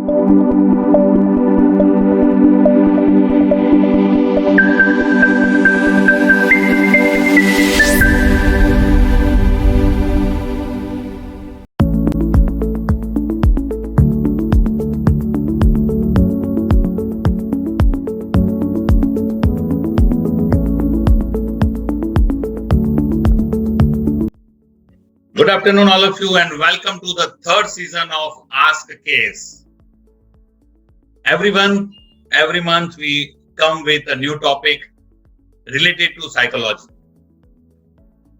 Good afternoon, all of you, and welcome to the third season of Ask KS. Every month we come with a new topic related to psychology.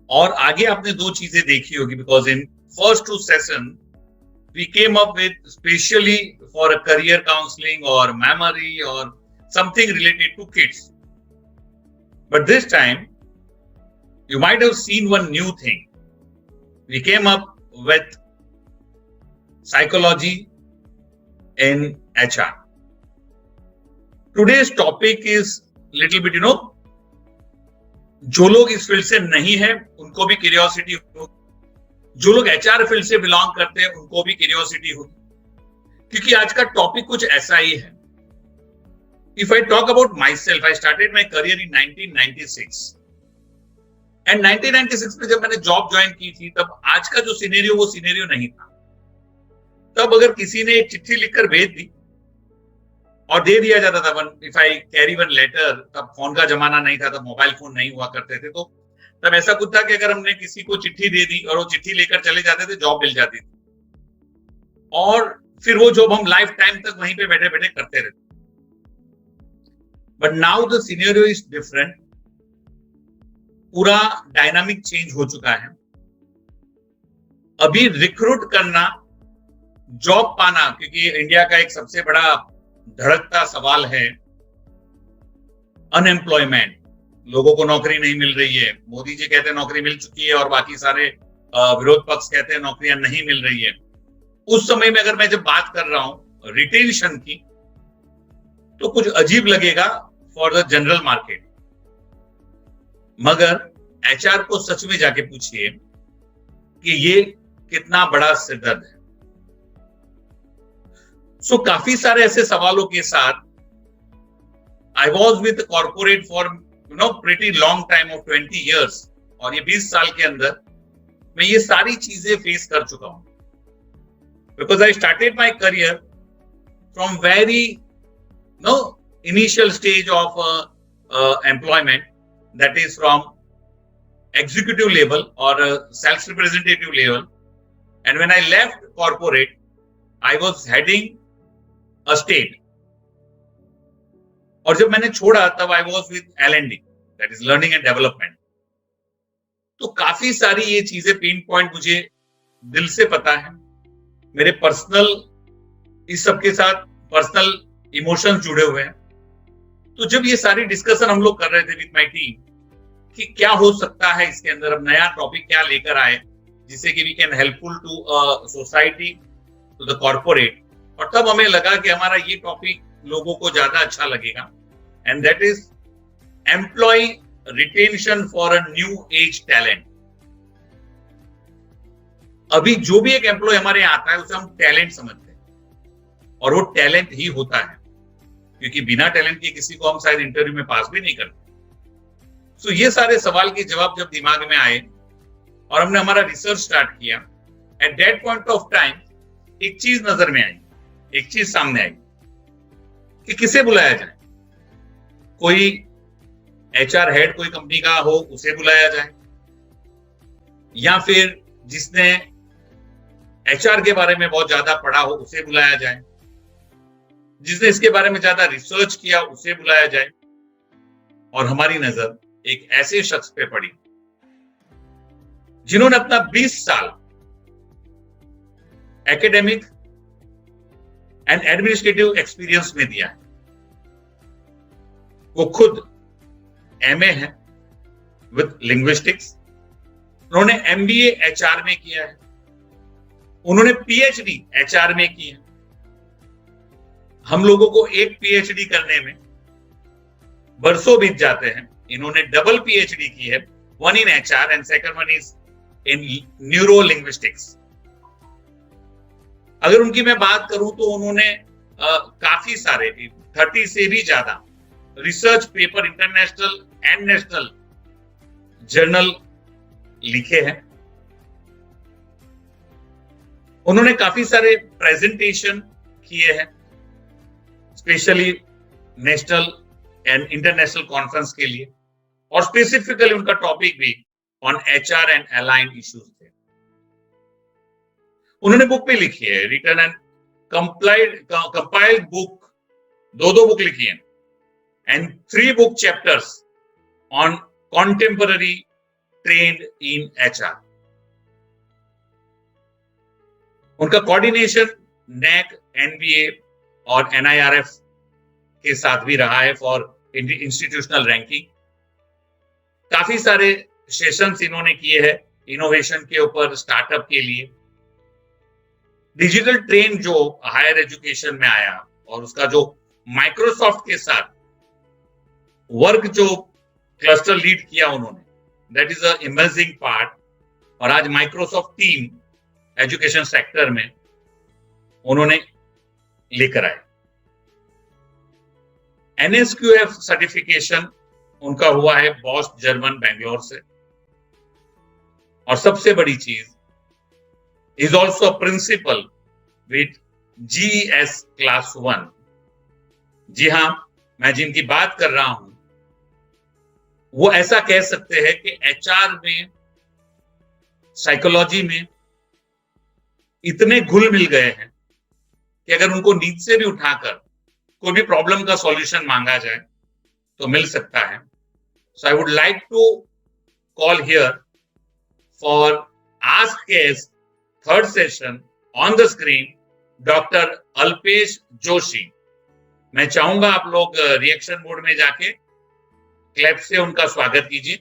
और आगे आपने दो चीजें देखी होगी because in first two sessions we came up with specially for a career counseling or memory or something related to kids. But this time you might have seen one new thing. We came up with psychology in HR. Today's topic is little bit, जो लोग इस field से नहीं है उनको भी curiosity होगी, जो लोग HR फील्ड से बिलोंग करते हैं उनको भी क्यूरियोसिटी होगी, क्योंकि आज का टॉपिक कुछ ऐसा ही है. If I talk about myself, I started my career in 1996. And 1996 में जब मैंने जॉब ज्वाइन की थी तब आज का जो सिनेरियो वो सिनेरियो नहीं था. तब अगर किसी ने एक चिट्ठी लिखकर भेज दी और दे दिया जाता था, if I carry one letter, तब फोन का जमाना नहीं था, तब मोबाइल फोन नहीं हुआ करते थे, तो तब ऐसा कुछ था कि अगर हमने किसी को चिट्ठी दे दी और वो चिट्ठी लेकर चले जाते थे, जॉब मिल जाती थी और फिर वो जॉब हम लाइफ टाइम तक वहीं पे बैठे बैठे करते रहते. But now the scenario is different. पूरा डायनामिक चेंज हो चुका है. अभी रिक्रूट करना, जॉब पाना, क्योंकि इंडिया का एक सबसे बड़ा धड़कता सवाल है अनएम्प्लॉयमेंट. लोगों को नौकरी नहीं मिल रही है. मोदी जी कहते हैं नौकरी मिल चुकी है और बाकी सारे विरोध पक्ष कहते हैं नौकरियां नहीं मिल रही है. उस समय में अगर मैं जब बात कर रहा हूं रिटेंशन की, तो कुछ अजीब लगेगा फॉर द जनरल मार्केट. मगर HR को सच में जाके पूछिए कि ये कितना बड़ा सिरदर्द है. सो काफी सारे ऐसे सवालों के साथ I was with corporate for pretty long time of 20 years, और ये 20 साल के अंदर मैं ये सारी चीजें फेस कर चुका हूं. Because I started my career from very initial stage of employment, that is from executive level or self-representative level, and when I left corporate I was heading a state, और जब मैंने छोड़ा तब I was with L&D, that is learning and development. तो काफी सारी ये चीजें पिन पॉइंट मुझे दिल से पता है. मेरे पर्सनल इस सबके साथ पर्सनल इमोशंस जुड़े हुए हैं. तो जब ये सारी डिस्कशन हम लोग कर रहे थे विद माय टीम कि क्या हो सकता है इसके अंदर, अब नया टॉपिक क्या लेकर आए जिससे कि we can helpful to society, to the corporate, और तब हमें लगा कि हमारा ये टॉपिक लोगों को ज्यादा अच्छा लगेगा, and that is employee retention for a new age talent. अभी जो भी एक एम्प्लॉय हमारे यहाँ आता है उसे हम टैलेंट समझते हैं, और वो टैलेंट ही होता है, क्योंकि बिना टैलेंट के किसी को हम शायद इंटरव्यू में पास भी नहीं करते. सो ये सारे सवाल के जवाब जब दिमाग में आए और हमने हमारा रिसर्च स्टार्ट किया, at that point of time एक चीज नजर में आई, एक चीज सामने आई कि किसे बुलाया जाए. कोई HR हेड कोई कंपनी का हो उसे बुलाया जाए, या फिर जिसने HR के बारे में बहुत ज्यादा पढ़ा हो उसे बुलाया जाए, जिसने इसके बारे में ज्यादा रिसर्च किया उसे बुलाया जाए. और हमारी नजर एक ऐसे शख्स पे पड़ी जिन्होंने अपना 20 साल एकेडमिक एंड एडमिनिस्ट्रेटिव एक्सपीरियंस में दिया है. वो खुद MA है विद लिंग्विस्टिक्स, उन्होंने MBA HR में किया है, उन्होंने PhD HR में की है. हम लोगों को एक PhD करने में बरसों बीत जाते हैं. इन्होंने डबल PhD की है, one in HR and second one is in neuro linguistics. अगर उनकी मैं बात करूं तो उन्होंने काफी सारे 30 से भी ज्यादा research paper international and national journal लिखे हैं। उन्होंने काफी सारे प्रेजेंटेशन किए हैं, specially national and international conference के लिए, और स्पेसिफिकली उनका टॉपिक भी on HR and aligned issues थे। उन्होंने बुक भी लिखी है, रिटन एंड कंपाइल्ड बुक, दो बुक लिखी है, and 3 book chapters on contemporary trend in HR. उनका कोऑर्डिनेशन नैक, एनबीए और एनआईआरएफ के साथ भी रहा है फॉर इंस्टीट्यूशनल रैंकिंग। काफी सारे सेशंस इन्होंने किए हैं इनोवेशन के ऊपर, स्टार्टअप के लिए। डिजिटल ट्रेन जो हायर एजुकेशन में आया और उसका जो माइक्रोसॉफ्ट के साथ वर्क जो क्लस्टर लीड किया उन्होंने, that is a emerging part. और आज माइक्रोसॉफ्ट टीम एजुकेशन सेक्टर में उन्होंने लेकर आए। NSQF सर्टिफिकेशन उनका हुआ है बॉश जर्मन बेंगलोर से। और सबसे बड़ी चीज, is also principal with GES class 1। जी हां, मैं जिनकी बात कर रहा हूं वो ऐसा कह सकते हैं कि HR में, साइकोलॉजी में इतने घुल मिल गए हैं कि अगर उनको नींद से भी उठाकर कोई भी प्रॉब्लम का सॉल्यूशन मांगा जाए तो मिल सकता है। So I would like to call here for ask KS third session on the screen doctor Alpesh Joshi. मैं चाहूंगा आप लोग रिएक्शन मोड में जाके क्लैप से उनका स्वागत कीजिए।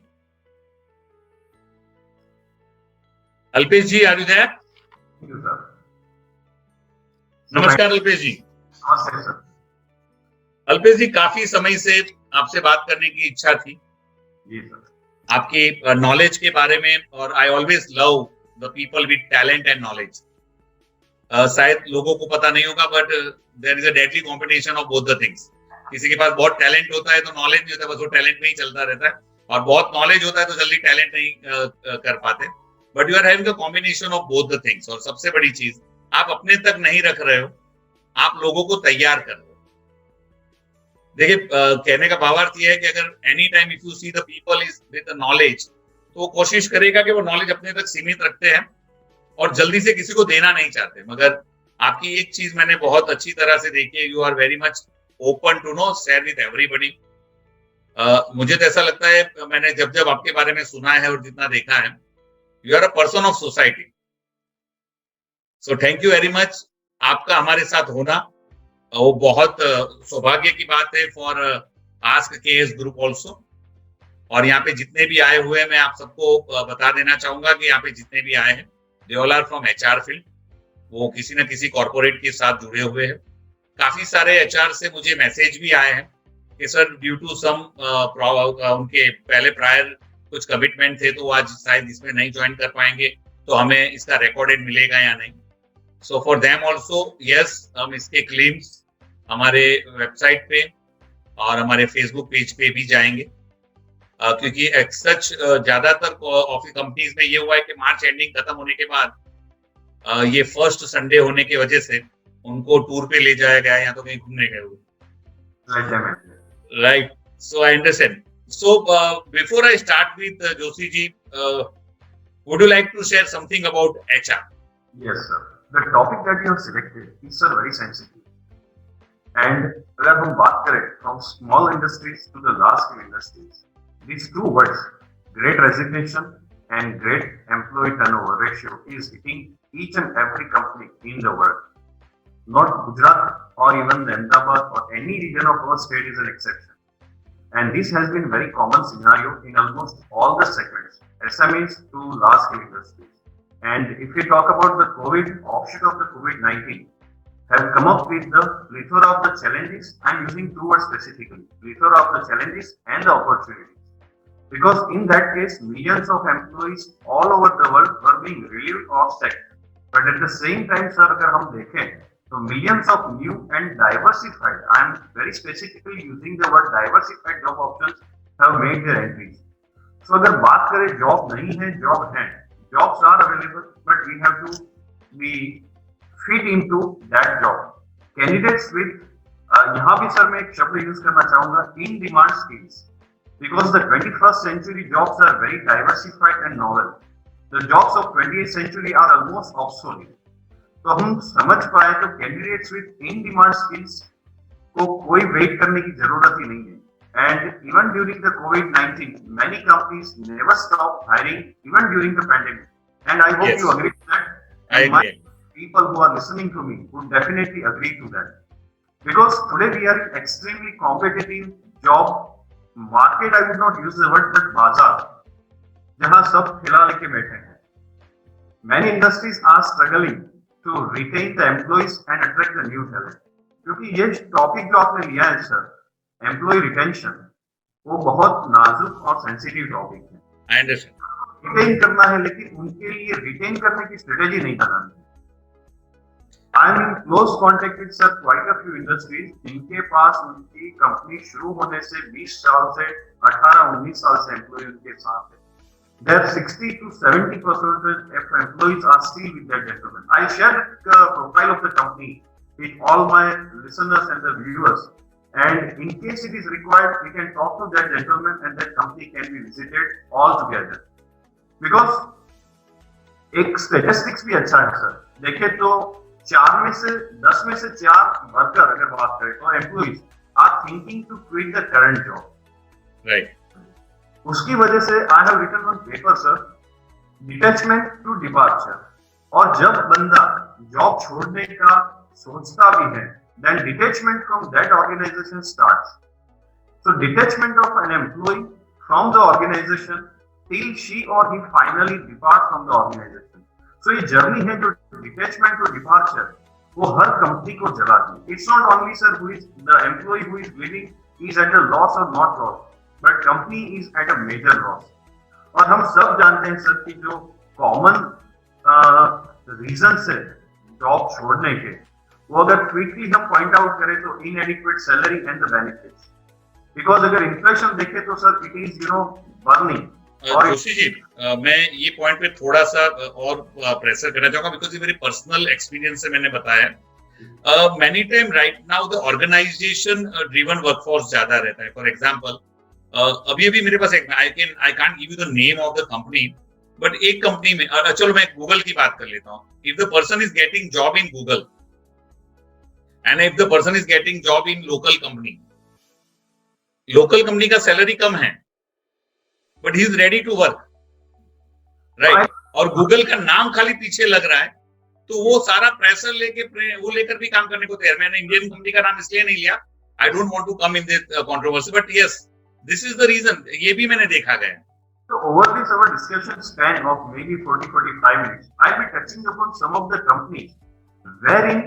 अल्पेश जी, आर यू देयर? नमस्कार अल्पेश जी। नमस्ते सर। अल्पेश जी, काफी समय से आपसे बात करने की इच्छा थी। जी सर। आपकी नॉलेज के बारे में, और I always love the people with talent and knowledge. शायद लोगों को पता नहीं होगा, but there is a deadly combination of both the things. किसी के पास बहुत टैलेंट होता है तो नॉलेज नहीं होता, बस वो टैलेंट में ही चलता रहता है, और बहुत नॉलेज होता है तो जल्दी टैलेंट नहीं कर पाते। But you are having the combination of both the things. और सबसे बड़ी चीज, आप अपने तक नहीं रख रहे हो, आप लोगों को तैयार कर रहे हो। देखिए, कहने का भावार्थ यह है कि अगर any time if you see the people is with knowledge, तो वो कोशिश करेगा कि वो नॉलेज अपने तक सीमित रखते हैं और जल्दी से किसी को देना नहीं चाहते। मगर आपकी एक चीज मैंने बहुत अच्छी तरह से देखी है, you are very much open to no share with everybody. मुझे तो ऐसा लगता है, मैंने जब जब आपके बारे में सुना है और जितना देखा है, you are a person of society. So thank you very much. आपका हमारे साथ होना वो बहुत सौभाग्य की बात है for ask KS group also. और यहाँ पे जितने भी आए हुए हैं, मैं आप सबको बता देना चाहूंगा कि यहाँ पे जितने भी आए हैं, they all are from HR field. वो किसी न किसी कॉर्पोरेट के साथ जुड़े हुए हैं। काफी सारे HR से मुझे मैसेज भी आए हैं कि सर, ड्यू टू सम उनके पहले प्रायर कुछ कमिटमेंट थे तो आज शायद इसमें नहीं ज्वाइन कर पाएंगे, तो हमें इसका रिकॉर्डेड मिलेगा या नहीं। So for them also yes, हम इसके क्लेम्स हमारे वेबसाइट पे और हमारे फेसबुक पेज पे भी जाएंगे, क्योंकि सच ज्यादातर ऑफिस कंपनीज में ये हुआ है कि मार्च एंडिंग खत्म होने के बाद ये फर्स्ट संडे होने की वजह से उनको टूर पे ले जाया गया या तो कहीं घूमने गए हुए। Right, so I understand. So before I start with Joshi ji, would you like to share something about HR? Yes sir, the topic that you have selected is sir very sensitive, and अगर हम बात करें from small industries to the large scale industries, these two words, great resignation and great employee turnover ratio, is hitting each and every company in the world. Not Gujarat or even Ahmedabad or any region of our state is an exception. And this has been very common scenario in almost all the segments, SMEs to large scale industries. And if we talk about the COVID, offshoot of the COVID-19, have come up with the plethora of the challenges. I'm using two words specifically, plethora of the challenges and the opportunities. Because in that case, millions of employees all over the world were being relieved of sector. But at the same time, sir, अगर हम देखें So millions of new and diversified, I am very specifically using the word diversified job options have made their entries. So अगर बात करें job नहीं है, job है, jobs are available, but we have to be fit into that job. Candidates with यहाँ भी sir मैं एक शब्द यूज करना चाहूंगा, in demand skills, because the 21st century jobs are very diversified and novel. The jobs of 20th century are almost obsolete. तो हम समझ पाए तो candidates with in demand skills को कोई वेट करने की जरूरत ही नहीं है. And even during the covid many companies never stopped hiring even during the pandemic. And I hope you agree with that. And my people who are listening to me would definitely agree to that. Because today we are in extremely competitive job market. I would not use the word but बाजार, जहां सब खिला लेके बैठे हैं. Many industries are struggling to retain the employees and attract the new talent. क्योंकि ये topic जो आपने लिया है सर, एम्प्लॉय रिटेंशन, वो बहुत नाजुक और सेंसिटिव टॉपिक है. I understand. रिटेन करना है, लेकिन उनके लिए रिटेन करने की स्ट्रेटेजी नहीं बनानी है. I am in close contact with sir quite a few industries जिनके पास उनकी कंपनी शुरू होने से 20 साल से 18-19 साल से एम्प्लॉय उनके साथ है. There 60 to 70% of employees are still with that gentleman. I share the profile of the company with all my listeners and the viewers. And in case it is required, we can talk to that gentleman and that company can be visited all together. Because एक statistics भी अच्छा है sir. देखें तो 4 में से 10 में से 4 वर्कर अगर बात करें तो employees are thinking to quit the current job. Right. उसकी वजह से I have written on paper sir, detachment to departure. और जब बंदा जॉब छोड़ने का सोचता भी है, then detachment from that organisation starts. So detachment of an employee from the organisation till she or he finally depart from the organisation. सो ये जर्नी है जो डिटैचमेंट टू डिपार्चर, वो हर कंपनी को जलाती है. It's not only sir who is the employee who is leaving is at a loss or not loss, but company is at a major loss. और हम सब जानते हैं सर कि जो कॉमन रीजन है जॉब छोड़ने के, वो अगर क्विकली हम पॉइंट आउट करें तो इनएडिक्वेट salary and the benefits. Because अगर इन्फ्लेशन देखें तो सर इट इज बर्निंग. और जोशी जी, मैं ये पॉइंट पे थोड़ा सा और प्रेशर करना चाहूंगा, बिकॉज ये मेरी पर्सनल एक्सपीरियंस से मैंने बताया. Many time right now the organization driven workforce ज्यादा रहता है. फॉर एग्जाम्पल अभी मेरे पास एक I can't give you the name of the company, but एक कंपनी में चलो मैं गूगल की बात कर लेता हूँ. If the person is getting job in Google and if the person is getting job in local company का सैलरी कम है, but he is ready to work, right. और गूगल का नाम खाली पीछे लग रहा है, तो वो सारा प्रेशर लेकर भी काम करने को तैयार. मैंने इंडियन कंपनी का नाम इसलिए नहीं लिया, I don't want to come in this controversy, but yes, this is the reason. ये भी मैंने देखा गया. So over this our discussion span of maybe 40-45 minutes, I'll be touching upon some of the companies wherein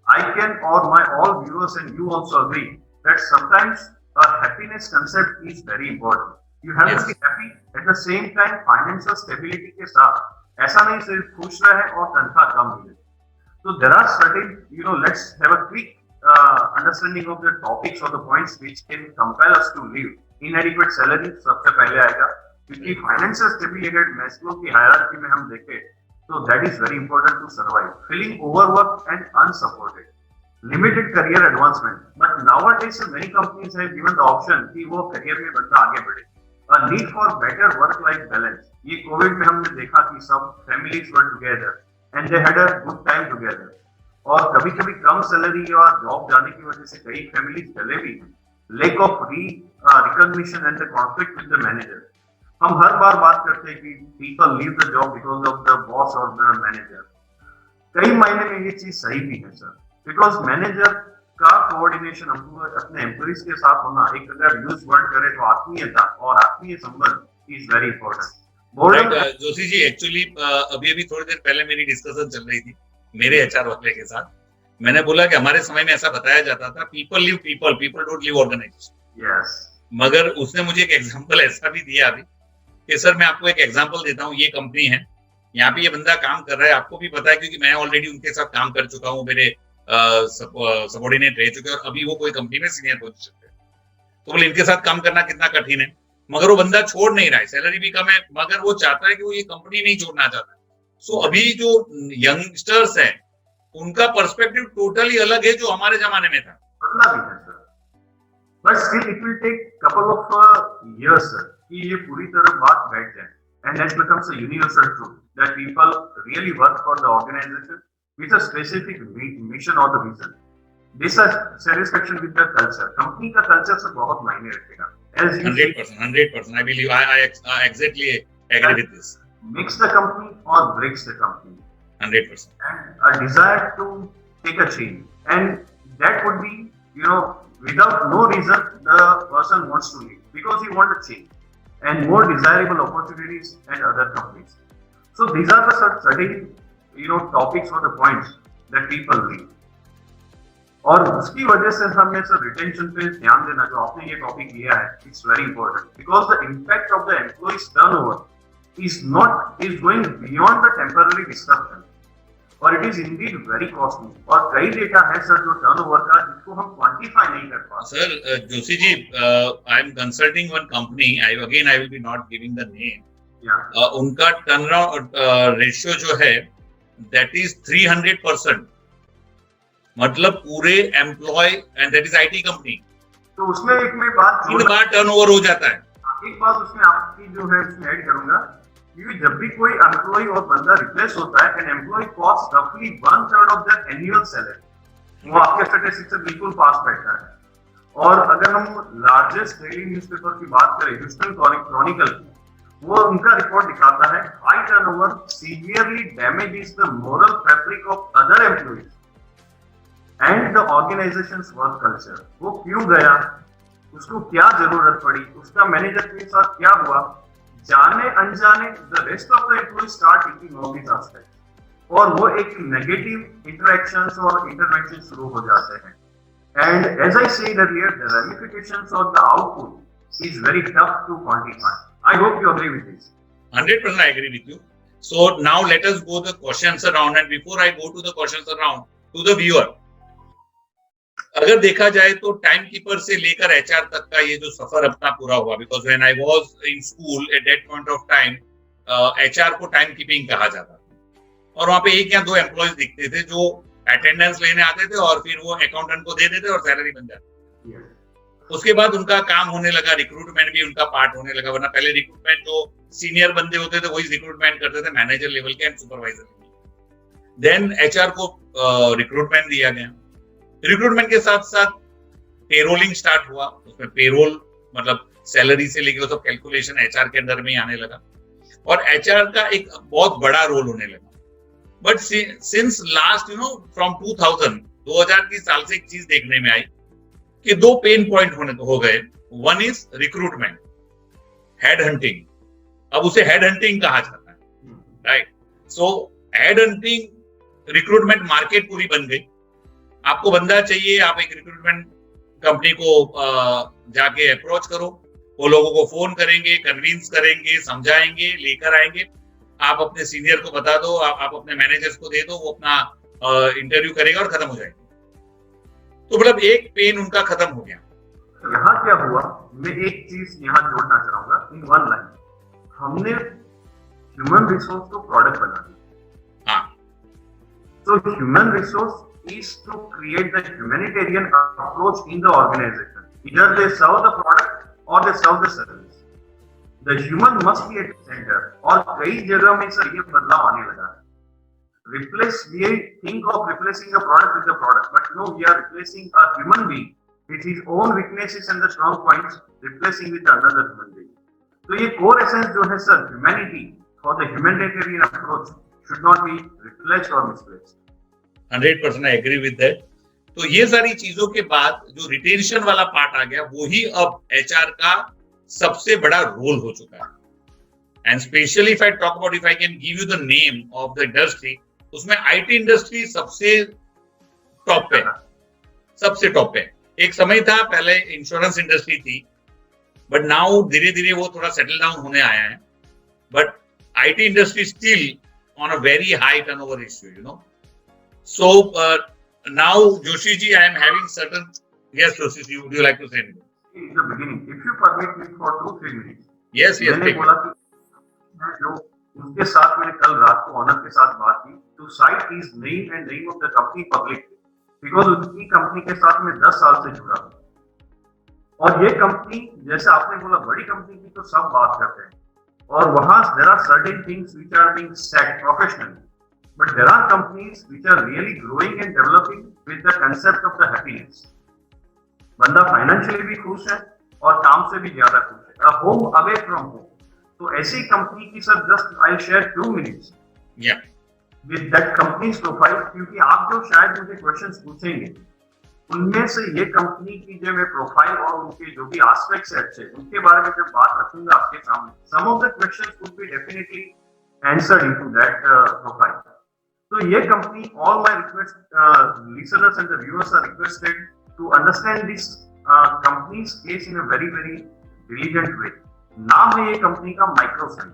I can, or my all viewers and you also agree that sometimes a happiness concept is very important. You have to be happy at the same time financial stability के साथ. ऐसा नहीं सिर्फ खुश रहे और तनख्वाह कम मिले. So there are certain, let's have a quick understanding of the topics or the points which can compel us to live. Inadequate salary सबसे पहले आएगा, क्योंकि फाइनेंशियल स्टेबिलिटी मैस्लो की हायरार्की में हम देखें तो that is very important to survive. Feeling overwork and unsupported, limited career advancement, but nowadays many companies have given the option कि वो करियर में बंदा आगे बढ़े. A need for better work life balance. ये कोविड में हमने देखा कि सब families were together and they had a good time together. और कभी कभी कम सैलरी और जॉब जाने की वजह से कई फैमिलीज चले भी हैं. lack of recognition and the conflict with the manager. हम हर बार बात करते हैं कि people leave the job because of the boss or the manager. कई मायने में ये चीज सही भी है सर, because manager का कोऑर्डिनेशन अपने एम्प्लॉइज के साथ होना, एक अगर यूज वर्ड करे तो आत्मीयता और आत्मीय संबंध is very important. Joshi ji, actually अभी थोड़ी देर पहले मेरी डिस्कशन चल रही थी मेरे एचआर वाले के साथ. मैंने बोला कि हमारे समय में ऐसा बताया जाता था, people live people don't live organization. Yes. मगर उसने मुझे एक एग्जांपल ऐसा भी दिया अभी कि सर मैं आपको एक एग्जांपल देता हूँ. ये कंपनी है, यहाँ पे ये बंदा काम कर रहा है, आपको भी पता है क्योंकि मैं ऑलरेडी उनके साथ काम कर चुका हूँ. मेरे सबॉर्डिनेट रह चुके हैं और अभी वो कोई कंपनी में सीनियर पोजीशन पे, तो बोले इनके साथ काम करना कितना कठिन है। मगर वो बंदा छोड़ नहीं रहा है, सैलरी भी कम है, मगर वो चाहता है कि वो ये कंपनी नहीं छोड़ना चाहता है। सो अभी जो यंगस्टर्स हैं उनका पर्सपेक्टिव टोटली अलग है जो हमारे जमाने में था। बदला भी है sir, but still it will take couple of years sir कि ये पूरी तरह बात बैठ जाए, and that becomes a universal truth that people really work for the organisation with a specific mission और the vision. Dissatisfaction with the culture, company का culture से बहुत मायने रखेगा। 100%, I believe I exactly agree with this. Makes the company or breaks the company. 100%. And a desire to take a change, and that would be, without no reason the person wants to leave because he wants a change and more desirable opportunities at other companies. So these are the certain topics or the points that people leave. और उसकी वजह से हमें sir retention पे ध्यान देना, जो आपने ये टॉपिक लिया है, it's very important because the impact of the employees turnover is going beyond the temporary destruction, और it is indeed very costly. और कई डेटा है सर जो टर्नओवर का जिसको हम क्वांटिफाई नहीं कर पाते। Sir Joshi ji, I am consulting one company, I will be not giving the name, उनका टर्नअराउंड रेशियो जो है दैट इज 300%, मतलब पूरे employee, and that is IT company. तो उसमें एक में बात 3 बार टर्नओवर हो जाता है। एक बात उसमें आपकी जो है उसमें ऐड करूंगा, क्योंकि जब भी कोई एम्प्लॉय और बंदा रिप्लेस होता है, एन एम्प्लॉय कॉस्ट रफली 1/3 ऑफ देयर एनुअल सैलरी, वो आपके स्टैटिस्टिक्स से बिल्कुल पास बैठता है। और अगर हम लार्जेस्ट डेली न्यूज़पेपर की बात करें, ह्यूस्टन क्रॉनिकल, वो उनका रिपोर्ट दिखाता है high turnover severely damages the moral fabric of other employees and the organisations work culture. वो क्यों गया, उसको क्या जरूरत पड़ी, उसका मैनेजर के साथ क्या हुआ, जाने अनजाने the rest of the employee start taking of this aspect, और वो एक नेगेटिव इंटरेक्शंस और इंटरवेंशन शुरू हो जाते हैं। And as I said earlier, the ramifications of the output is very tough to quantify. I hope you agree with this. 100% I agree with you. So now let us go the questions around, and before I go to the questions around to the viewer, अगर देखा जाए तो time keeper से लेकर HR तक का ये जो सफर अपना पूरा हुआ, because when I was in school at that point of time HR को टाइम कीपिंग कहा जाता था, और वहां पे एक या दो एम्प्लॉयज दिखते थे जो अटेंडेंस लेने आते थे और फिर वो अकाउंटेंट को दे देते और सैलरी बन जाती। उसके बाद उनका काम होने लगा, रिक्रूटमेंट भी उनका पार्ट होने लगा, वरना पहले रिक्रूटमेंट जो सीनियर बंदे होते थे वही रिक्रूटमेंट करते थे, मैनेजर लेवल के एंड सुपरवाइजर लेवल। देन एचआर को रिक्रूटमेंट दिया गया, रिक्रूटमेंट के साथ साथ पेरोलिंग स्टार्ट हुआ, उसमें पेरोल मतलब सैलरी से लेके वो सब कैलकुलेशन एचआर के अंदर में ही आने लगा, और एचआर का एक बहुत बड़ा रोल होने लगा। बट सिंस लास्ट फ्रॉम 2000 की साल से एक चीज देखने में आई कि दो पेन पॉइंट हो गए। One is recruitment, head hunting, अब उसे हेड हंटिंग कहा जाता है, right. So head hunting recruitment market पूरी बन गई। आपको बंदा चाहिए, आप एक रिक्रूटमेंट कंपनी को जाके अप्रोच करो, वो लोगों को फोन करेंगे, कन्विंस करेंगे, समझाएंगे, लेकर आएंगे, आप अपने सीनियर को बता दो, आप अपने मैनेजर्स को दे दो, वो अपना इंटरव्यू करेगा और खत्म हो जाएगा। तो मतलब एक पेन उनका खत्म हो गया। यहाँ क्या हुआ, मैं एक चीज यहाँ जोड़ना चाहूंगा इन वन लाइन, हमने ह्यूमन रिसोर्स को प्रोडक्ट बना दिया। हाँ, तो human resource is to create the humanitarian approach in the organization. Either they serve the product or they serve the service. The human must be at the center. और कई जगह में sir ये बदलाव आने लगा है। Replace, we think of replacing the product with the product, but no, we are replacing a human being with his own weaknesses and the strong points, replacing with another human being. तो ये core essence जो है sir, humanity for the humanitarian approach should not be replaced or misplaced. 100% I agree with that. तो ये सारी चीजों के बाद जो रिटेंशन वाला पार्ट आ गया, वो ही अब एचआर का सबसे बड़ा रोल हो चुका है। And specially if I talk about, if I can give you the name of the industry, उसमें आईटी इंडस्ट्री सबसे टॉप पे, सबसे टॉप पे। एक समय था पहले इंश्योरेंस इंडस्ट्री थी, बट नाउ धीरे धीरे वो थोड़ा सेटल डाउन होने आया है, but IT industry still on a very high turnover ratio, So Now, Joshi ji, I am having certain. Yes, Joshi ji, would you like to say anything? In the beginning, if you permit me for 2-3 minutes, Yes, yes, मैंने take बोला it. कि मैं जो उनके साथ मैंने कल रात को ऑनर के साथ बात की to cite his name and name of the company public because उनकी कंपनी के साथ मैं 10 साल से जुड़ा हूँ और ये कंपनी जैसे आपने बोला बड़ी कंपनी की तो सब बात करते हैं और वहां there are certain things which are being set professionally but there are companies which are really growing and developing with the concept of the happiness बंदा फाइनेंशियली भी खुश है और काम से भी ज्यादा खुश है होम अवे फ्रॉम होम तो ऐसी कंपनी की sir just I share 2 minutes with that companies profile क्योंकि आप जो शायद मुझे क्वेश्चंस पूछेंगे उनमें से ये कंपनी की जो मैं प्रोफाइल और उनके जो भी एस्पेक्ट्स है अच्छे उनके बारे में जब बात रखूंगा आपके सामने some of the questions would be definitely answered into that profile तो ये company all my request listeners and the viewers are requested to understand this company's case in a very very diligent way नाम है ये company का माइक्रोसाइन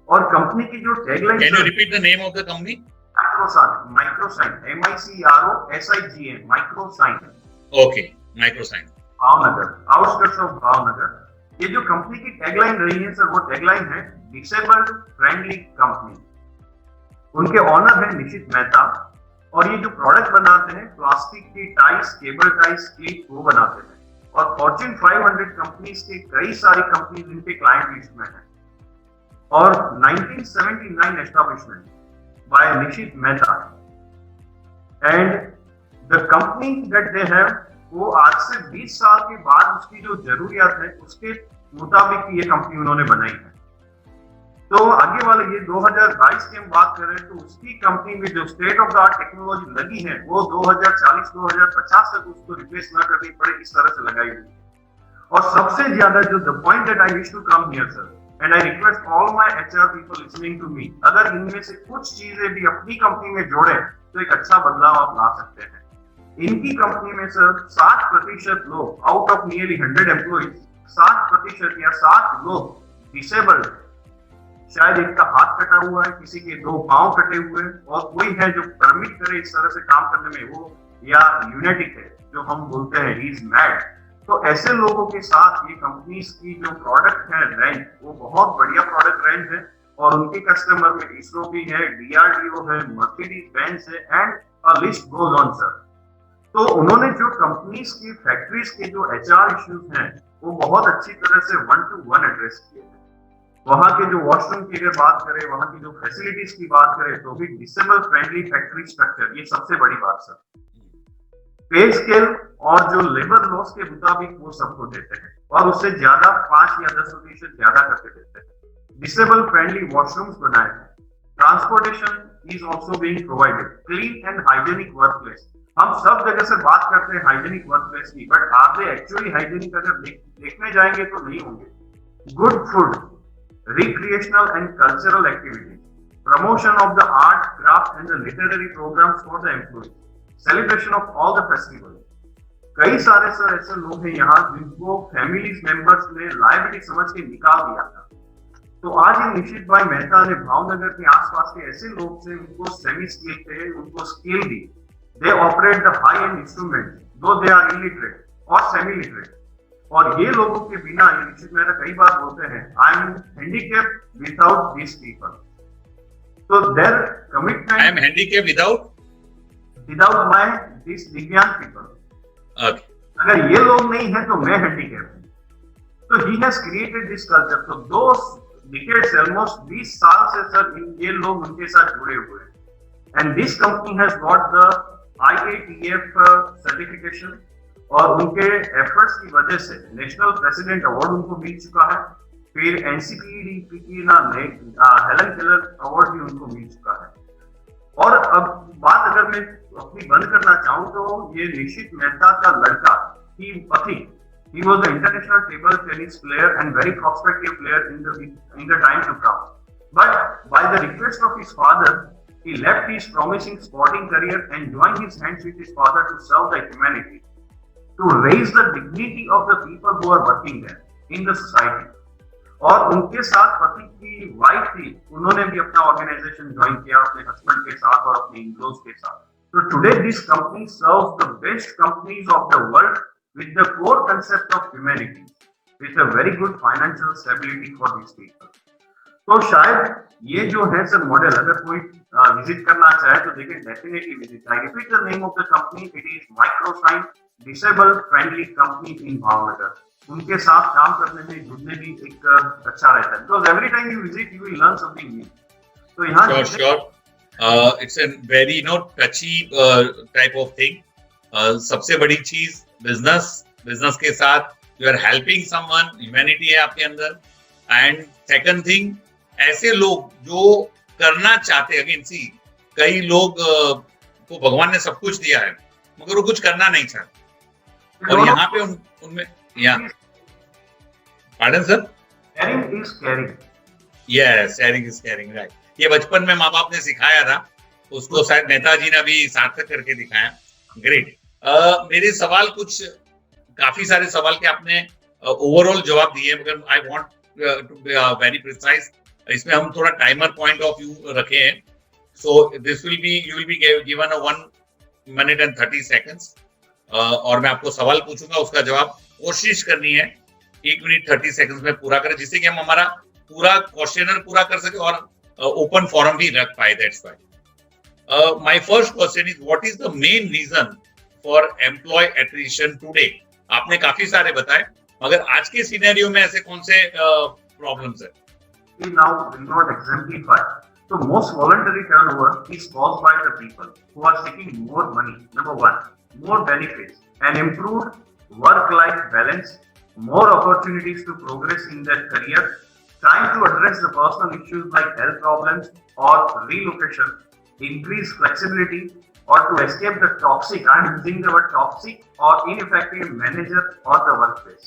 और company की जो tagline can you repeat the name of the company Microsign MICROSIGN Microsign okay Microsign Bhavnagar outskirts of Bhavnagar ये जो company की टैगलाइन रही है सर वो टैगलाइन है डिसेबल्ड फ्रेंडली कंपनी उनके ऑनर है निशित मेहता और ये जो प्रोडक्ट बनाते हैं प्लास्टिक की टाइस केबल टाइस क्लिप वो बनाते हैं और फॉर्च्यून 500 कंपनीज के कई सारी कंपनीज इनके क्लाइंट लिस्ट में है और 1979 establishment by Nishit Mehta and the company that they have वो आज से 20 साल के बाद उसकी जो जरूरियात है उसके मुताबिक ये कंपनी उन्होंने बनाई है तो आगे वाले ये 2022 की हम बात करें तो उसकी कंपनी में जो state of the art technology लगी है वो 2040-2050 तक उसको रिप्लेस ना करनी पड़े इस तरह से लगाई हुई और सबसे ज्यादा जो the point that I wish to come here sir and I request all my HR people listening to me अगर इनमें से कुछ चीजें भी अपनी कंपनी में जोड़े तो एक अच्छा बदलाव आप ला सकते हैं इनकी कंपनी में सर 60% लोग आउट ऑफ नियरली 100 एम्प्लॉइज 60% या 60 लोग डिसेबल्ड शायद एक का हाथ कटा हुआ है किसी के 2 पांव कटे हुए हैं और कोई है जो परमिट करे इस तरह से काम करने में वो या यूनेटिक है जो हम बोलते हैं ही इज मैड तो ऐसे लोगों के साथ ये कंपनीज की जो प्रोडक्ट है रेंज वो बहुत बढ़िया प्रोडक्ट रेंज है और उनके कस्टमर में इसरो भी है DRDO है मर्सिडीज बेंज है and a list goes on sir तो उन्होंने जो कंपनीज की फैक्ट्रीज के जो HR इश्यूज हैं वो बहुत अच्छी तरह से 1-to-1 एड्रेस किए हैं वहां के जो वॉशरूम की अगर बात करें वहां की जो फैसिलिटीज की बात करें तो भी डिसेबल फ्रेंडली फैक्ट्री स्ट्रक्चर ये सबसे बड़ी बात सर पे स्केल और जो लेबर लॉस के मुताबिक वो सबको देते हैं और उससे ज्यादा 5 या 10% ज्यादा करके देते हैं डिसेबल फ्रेंडली वॉशरूम्स बनाए हैं transportation is also being provided clean and hygienic workplace हम सब जगह से बात करते हैं हाइजेनिक वर्कप्लेस की बट आप एक्चुअली हाइजेनिक अगर देखने जाएंगे तो नहीं होंगे good food recreational and cultural activities, promotion of the art, craft and the literary programs for the employees, celebration of all the festivals. कई सारे सर ऐसे लोग हैं यहाँ जिनको फैमिली मेंबर्स ने लायबिलिटी समझ के निकाल दिया था तो आज ये निशित भाई मेहता ने भावनगर के आसपास के ऐसे लोग से उनको सेमी स्किल थे उनको skill the they operate the high and instrument दो दे आर इलिटरेट और सेमी लिटरेट और ये लोगों के बिना ये निश्चित मेहता कई बार बोलते हैं I am handicapped without this people तो their commitment I am handicapped without my this divyang people अगर ये लोग नहीं है तो मैं हैंडीकैप्ड हूं तो he has created this culture तो दो डिकेड्स ऑलमोस्ट 20 साल से सर ये लोग उनके साथ जुड़े हुए हैं and this company has got the IATF certification और उनके एफर्ट्स की वजह से नेशनल प्रेसिडेंट अवार्ड उनको मिल चुका है फिर NCPDP ना हेलन केलर अवार्ड भी उनको मिल चुका है और अब बात अगर मैं अपनी बंद करना चाहूँ तो ये निशित मेहता का लड़का ही पति he was an international table tennis player and very prospective player in the time to come but by the request of his father he left his promising sporting career and joined his hands with his father to serve the humanity to raise the dignity of the people who are working there in the society और उनके साथ पति की wife थी उन्होंने भी अपना organisation join किया अपने हस्बैंड के साथ और अपने इनलॉज के साथ So today this company serves the best companies of the world with the core concept of humanity, with a very good financial stability for these people. तो शायद ये जो है सर मॉडल, अगर कोई विजिट करना चाहे तो देखिए definitely visit. I repeat the name of the company, it is Microsign disable friendly company in Bhavnagar. उनके साथ काम करने में जुड़ने भी एक अच्छा रहता है, because every time you visit you will learn something new. तो यहाँ it's a very touchy type of thing. सबसे बड़ी चीज बिजनेस के साथ you are helping someone, humanity है आपके अंदर। एंड सेकंड थिंग, ऐसे लोग जो करना चाहते हैं, अगेन सी कई लोग को भगवान ने सब कुछ दिया है मगर वो कुछ करना नहीं चाहते, और यहाँ पे उनमें pardon sir, sharing is caring. Yes, sharing is caring, right. ये बचपन में माँ बाप ने सिखाया था, उसको शायद नेताजी ने भी सार्थक करके दिखाया। ग्रेट। मेरे सवाल कुछ काफी सारे सवाल के आपने ओवरऑल जवाब दिए, मगर I want to be very precise. इसमें हम थोड़ा टाइमर पॉइंट ऑफ व्यू रखे हैं। So this will be, you will be given a 1 minute and 30 seconds, और मैं आपको सवाल पूछूंगा, उसका जवाब कोशिश करनी है 1 मिनट 30 सेकंड्स में पूरा करें, जिससे कि हम हमारा पूरा क्वेश्चनर पूरा कर सके और ओपन फॉरम भी रख पाए। That's why my first question is, what is the main reason for employee attrition today? आपने काफी सारे बताए, मगर आज के सिनेरियो में ऐसे कौन से प्रॉब्लम्स है? Now will not exemplify. So most voluntary turnover is caused by the people who are seeking more money. Number one, more benefits, an improved work-life balance, more opportunities to progress in their career, trying to address the personal issues like health problems or relocation, increase flexibility, or to escape the toxic, I am using the word toxic or ineffective manager or the workplace.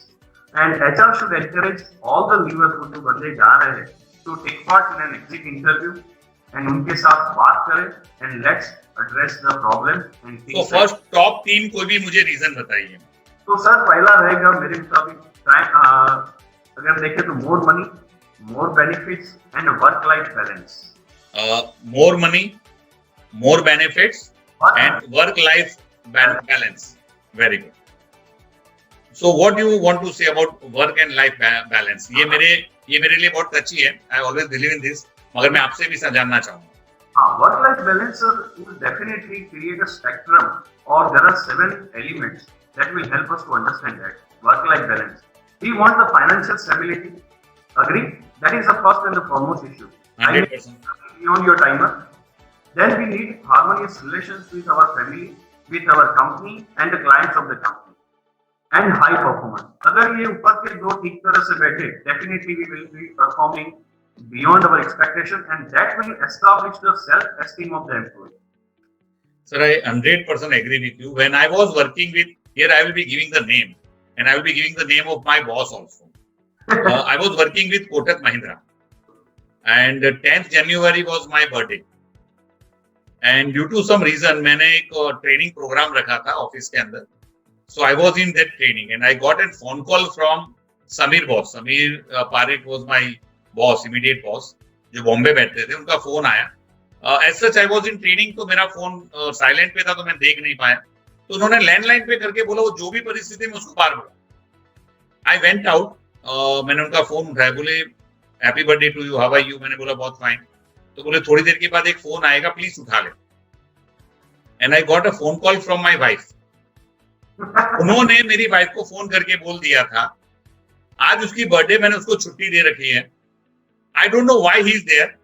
And HR should encourage all the leaders को जो बंदे जा रहे हैं to take part in an exit interview and उनके साथ बात करें and let's address the problem and तो फर्स्ट टॉप 3 कोई भी मुझे रीजन बताइए। तो सर पहला रहेगा मेरे मुताबिक, अगर देखें तो more money, more benefits and work life balance. More money, more benefits and work life balance. Very good. So what do you want to say about work and life balance? ये मेरे लिए बहुत टची है। I always believe in this, मगर मैं आपसे भी जानना चाहूँगा। हाँ, work life balance will definitely create a spectrum, or there are 7 elements that will help us to understand that work life balance. We want the financial stability. Agree? That is the first and the foremost issue. 100%. Beyond your timer. Then we need harmonious relations with our family, with our company and the clients of the company. And high performance. अगर ये ऊपर के दो ठीक तरह से बैठे, definitely we will be performing beyond our expectation, and that will establish the self-esteem of the employee. Sir, I 100% agree with you. When I was working with, here I will be giving the name, and I will be giving the name of my boss also. I was working with Kotak Mahindra, and 10th January was my birthday. And due to some reason, मैंने एक training programme रखा था office के अंदर. So I was in that training and I got a phone call from Samir boss. Samir Parekh was my boss, immediate boss, जो बॉम्बे बैठते थे। उनका फोन आया। As such I was in training, तो मेरा फोन साइलेंट पे था तो मैं देख नहीं पाया। तो उन्होंने लैंडलाइन पे करके बोला वो जो भी परिस्थिति में उसको पार बोला। I went out, मैंने उनका फोन उठाया, बोले happy birthday to you, how are you? मैंने बोला बहुत फाइन। तो बोले थोड़ी देर के बाद एक फोन आएगा, प्लीज उठा ले। And I got a phone call from my wife. उन्होंने मेरी वाइफ को फोन करके बोल दिया था आज उसकी बर्थडे, मैंने उसको छुट्टी दे रखी है। I don't know why he is there.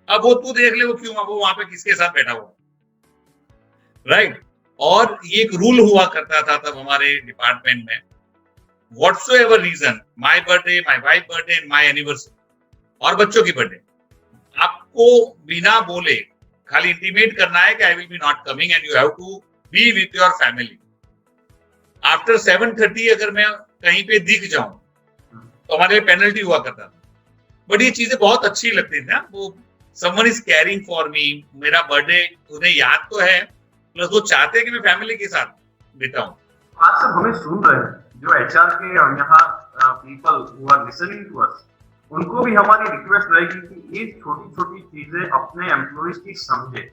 अब वो तू देख ले वो क्यों, वो वहां पे किसके साथ बैठा हुआ, राइट? और ये एक रूल हुआ करता था तब हमारे डिपार्टमेंट में, whatsoever reason, my birthday, my wife birthday and my anniversary, और बच्चों की बर्थडे, आपको बिना बोले खाली इंटीमेट करना है कि I will be not coming and you have to be with your family. After 7:30 अगर मैं कहीं पे दिख जाऊं तो हमारे पेनल्टी हुआ करता था। बट ये चीजें बहुत अच्छी लगती थी ना, वो someone is caring for me, मेरा बर्थडे उन्हें याद तो है, प्लस वो चाहते हैं कि मैं फैमिली के साथ बिताऊं। आज सब हमें सुन रहे हैं जो एचआर के यहाँ people who are listening to us, उनको भी हमारी रिक्वेस्ट रहेगी कि ये छोटी छोटी चीजें अपने एम्प्लॉइज की समझे।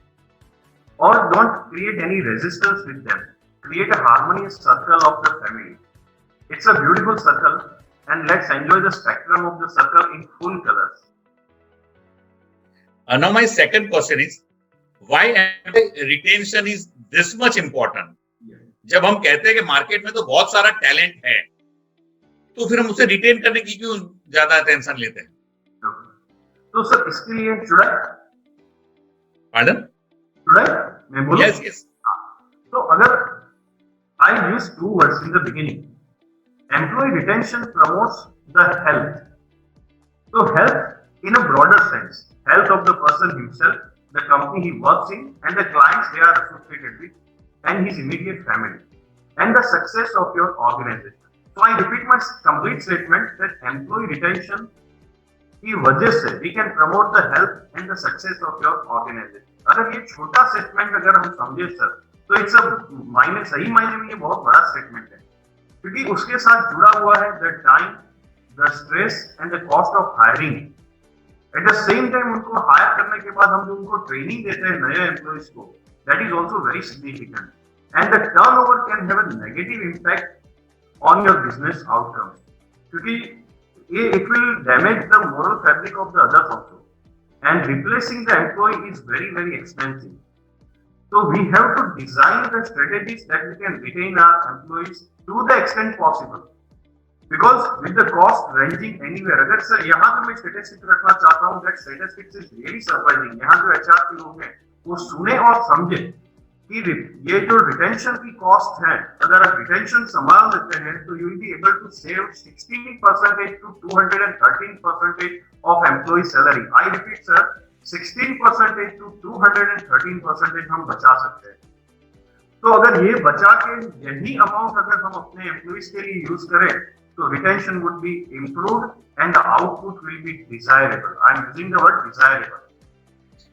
or don't create any resistance with them. Create a harmonious circle of the family. It's a beautiful circle, and let's enjoy the spectrum of the circle in full colors. Now my second question is, why retention is this much important? जब हम कहते हैं कि market में तो बहुत सारा talent है, तो फिर हम उसे रिटेन करने की क्यों ज्यादा टेंशन लेते हैं? तो सर इसके लिए should I? Pardon? Should I? मैं बोलूं? Yes, yes. तो अगर I use two words in the beginning. Employee retention promotes the health. So health in a broader sense, health of the person himself, the company he works in, and the clients they are associated with, and his immediate family, and the success of your organization. So I repeat my complete statement that employee retention की वजह से we can promote the health and the success of your organization. अगर ये छोटा statement अगर हम समझे sir, तो इट्स अ सही मायने में ये बहुत बड़ा स्टेटमेंट है, क्योंकि उसके साथ जुड़ा हुआ है the time, the stress and the cost of hiring. Eight the same time उनको हायर करने के बाद हम जो उनको ट्रेनिंग देते हैं नए एम्प्लॉइज को, that is also very significant, and the turnover can have a negative impact on your business outcomes, क्योंकि ये it will damage the moral fabric of the others also, and replacing the employee is very very expensive. So we have to design the strategies that we can retain our employees to the extent possible. Because with the cost ranging anywhere, अगर sir यहाँ पे मैं statistics रखना चाहता हूँ, that statistics is really surprising. यहाँ जो HR के लोग हैं वो सुने और समझे कि ये जो रिटेंशन की कॉस्ट है, अगर आप रिटेंशन संभाल लेते हैं तो you will be able to save 16% to 213% of employee salary. I repeat sir, 16% to 213% हम बचा सकते हैं. तो अगर ये बचा के यही अमाउंट अगर हम अपने एम्प्लॉइज के लिए यूज करें, तो retention would be improved and the output will be desirable. I am using the word desirable.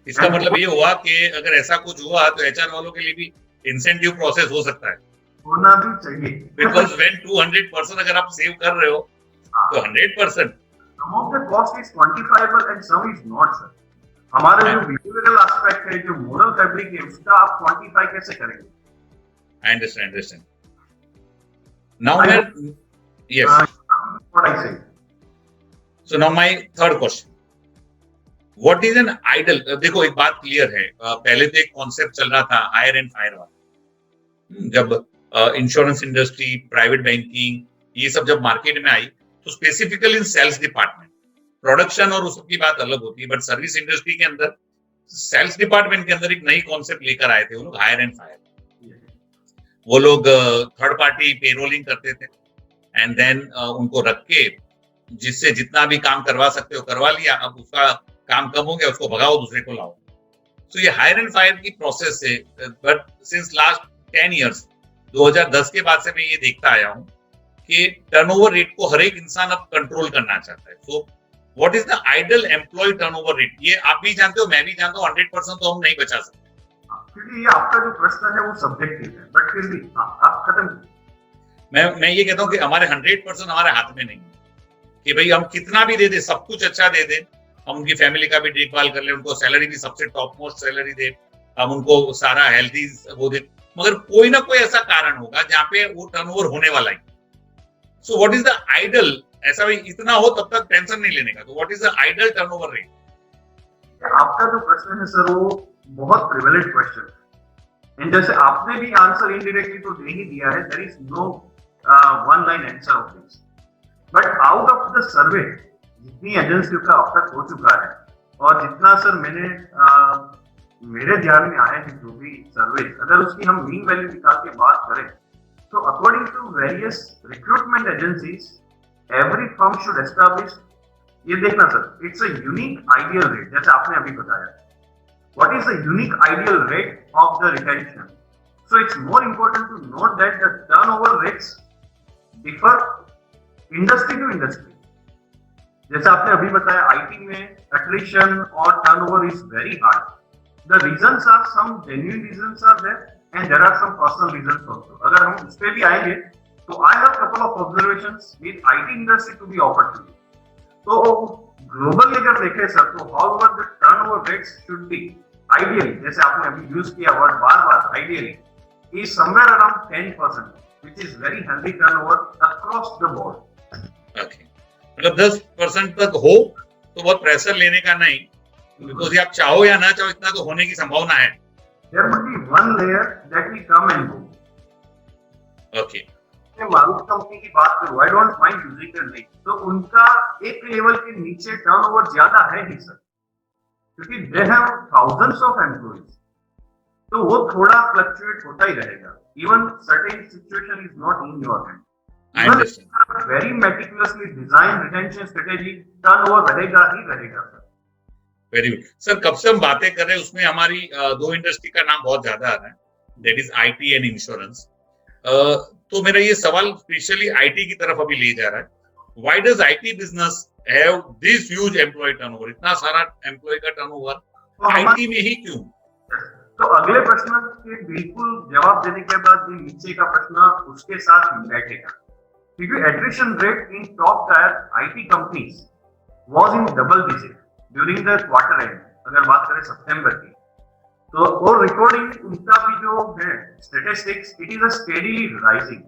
इसका मतलब ये हुआ कि अगर ऐसा कुछ हुआ तो एचआर वालों के लिए भी इंसेंटिव प्रोसेस हो सकता है, होना भी चाहिए. बिकॉज व्हेन 200% अगर आप सेव कर रहे हो तो 100%. Some of the cost is quantifiable and some is not sir. हमारा जो बिहेवियरल एस्पेक्ट है, जो मोरल फैब्रिक है, उसका आप क्वांटिफाई कैसे करेंगे? I understand. Now, yes. What I say. So now my third question. What is an ideal? देखो एक बात क्लियर है, पहले तो एक कॉन्सेप्ट चल रहा था हायर एंड फायर वाला. जब इंश्योरेंस इंडस्ट्री, प्राइवेट बैंकिंग, ये सब जब मार्केट में आई तो specifically in sales department, production और उस की बात अलग होती है, बट सर्विस इंडस्ट्री के अंदर सेल्स डिपार्टमेंट के अंदर एक नई कॉन्सेप्ट लेकर आए थे वो लोग, हायर एंड फायर. वो लोग थर्ड पार्टी पेरोलिंग करते थे एंड देन उनको रख के जिससे जितना भी काम करवा सकते हो करवा लिया, अब उसका काम कम हो गया उसको भगाओ दूसरे को लाओ. सो ये हायर एंड फायर की प्रोसेस है, बट सिंस लास्ट 10 इयर्स 2010 के बाद से मैं ये देखता आया हूँ कि टर्नओवर रेट को हर एक इंसान अब कंट्रोल करना चाहता है. So what is the ideal employee turnover rate? ये आप भी जानते हो, मैं भी जानता हूँ, 100% तो हम नहीं बचा सकते, क्योंकि ये आपका जो प्रश्न है वो सब्जेक्टिव है, बट फिर भी आप खत्म. मैं ये कहता हूँ कि हमारे 100% हमारे हाथ में नहीं है कि भाई हम कितना भी दे दे, सब कुछ अच्छा दे दे, हम उनकी फैमिली का भी देखभाल कर ले, उनको सैलरी भी सबसे टॉप मोस्ट सैलरी दे, हम उनको सारा हेल्थी वो दे, मगर कोई ना कोई ऐसा कारण होगा जहाँ पे वो टर्नओवर होने वाला है. So what is the ideal? ऐसा भाई इतना हो तब तक टेंशन नहीं लेने का. तो what is the ideal turnover rate? आपका जो प्रश्न है सर वो बहुत प्रिविलेज क्वेश्चन है, एंड जैसे आपने भी आंसर इनडायरेक्टली तो दे ही दिया है. There is no one line answer of this, but out of the survey जितनी एजेंसियों का अब तक हो चुका है और जितना सर मैंने मेरे ध्यान में आए हैं जो भी सर्वे, अगर उसकी हम मीन वैल्यू निकाल के बात करें तो according to various recruitment agencies every firm should establish, ये देखना sir, it's a unique ideal rate. जैसे आपने अभी बताया, what is the unique ideal rate of the retention? So it's more important to note that the turnover rates differ industry to industry. जैसे आपने अभी बताया IT में attrition और turnover is very high. The reasons are some genuine reasons are there and there are some personal reasons also. अगर हम उस पे भी आएंगे तो I have couple of observations with IT industry to be offered to you. तो globally अगर देखें सर तो however the turnover rates should be ideally, जैसे आपने अभी यूज किया word bar bar, ideally is somewhere around 10%, which is very healthy turnover across the board. Okay, मतलब 10% तक हो तो बहुत प्रेशर लेने का नहीं, बिकॉज आप चाहो या ना चाहो इतना तो होने की संभावना है. There would be one layer that will come and go. Okay, मैं मारुति कंपनी की बात करूं, I don't mind using the name, तो उनका एक लेवल के नीचे टर्नओवर ज्यादा है ही सर, क्योंकि they have thousands of employees, तो वो थोड़ा फ्लक्चुएट होता ही रहेगा. Even certain situation is not in your hand. I understand. Very meticulously design retention strategy, turnover रहेगा ही रहेगा सर. Very good sir. कब से हम बातें कर रहे हैं उसमें हमारी दो इंडस्ट्री का नाम बहुत ज्यादा आ रहा है, that is IT and insurance. तो मेरा ये सवाल स्पेशली आईटी की तरफ अभी ले जा रहा है. Why does IT business have this huge employee turnover? इतना सारा एम्प्लॉय का टर्नओवर आईटी में ही क्यों? तो अगले प्रश्न के बिल्कुल जवाब देने के बाद ये नीचे का प्रश्न उसके साथ बैठेगा, क्योंकि attrition rate in top tier IT companies was in double digit during the quarter and. अगर बात करें सितंबर की, तो वो रिकॉर्डिंग उनका भी जो है statistics, it is a steadily rising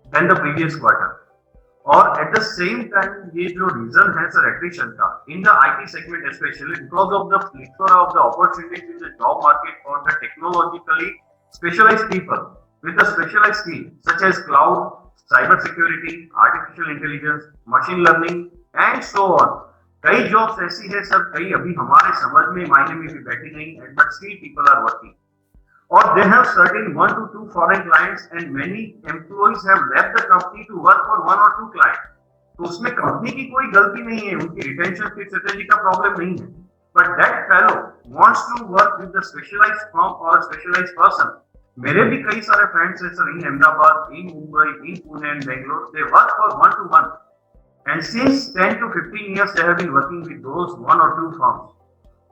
than the previous quarter. और एट द सेम टाइम ये जो रीजन है सर एट्रिशन का in the IT segment, specially because of the plethora of the opportunities in the job market for the technologically specialized people with a specialized skill such as cloud, cyber security, artificial intelligence, machine learning and so on. कई jobs ऐसी है sir, कई अभी हमारे समझ में मायने में भी बैठी नहीं, but still people are working. और they have certain 1 to 2 foreign clients and many employees have left the company to work for 1 or 2 client. तो उसमें कंपनी की कोई गलती नहीं है, उनकी रिटेंशन की स्ट्रेटेजी का प्रॉब्लम नहीं है, but that fellow wants to work with the specialized firm और स्पेशलाइज्ड पर्सन. मेरे भी कई सारे फ्रेंड्स हैं sir in Ahmedabad, in Mumbai, in Pune and Bangalore. They work for 1 to 1 and since 10 to 15 years they have been working with those 1 or 2 firms.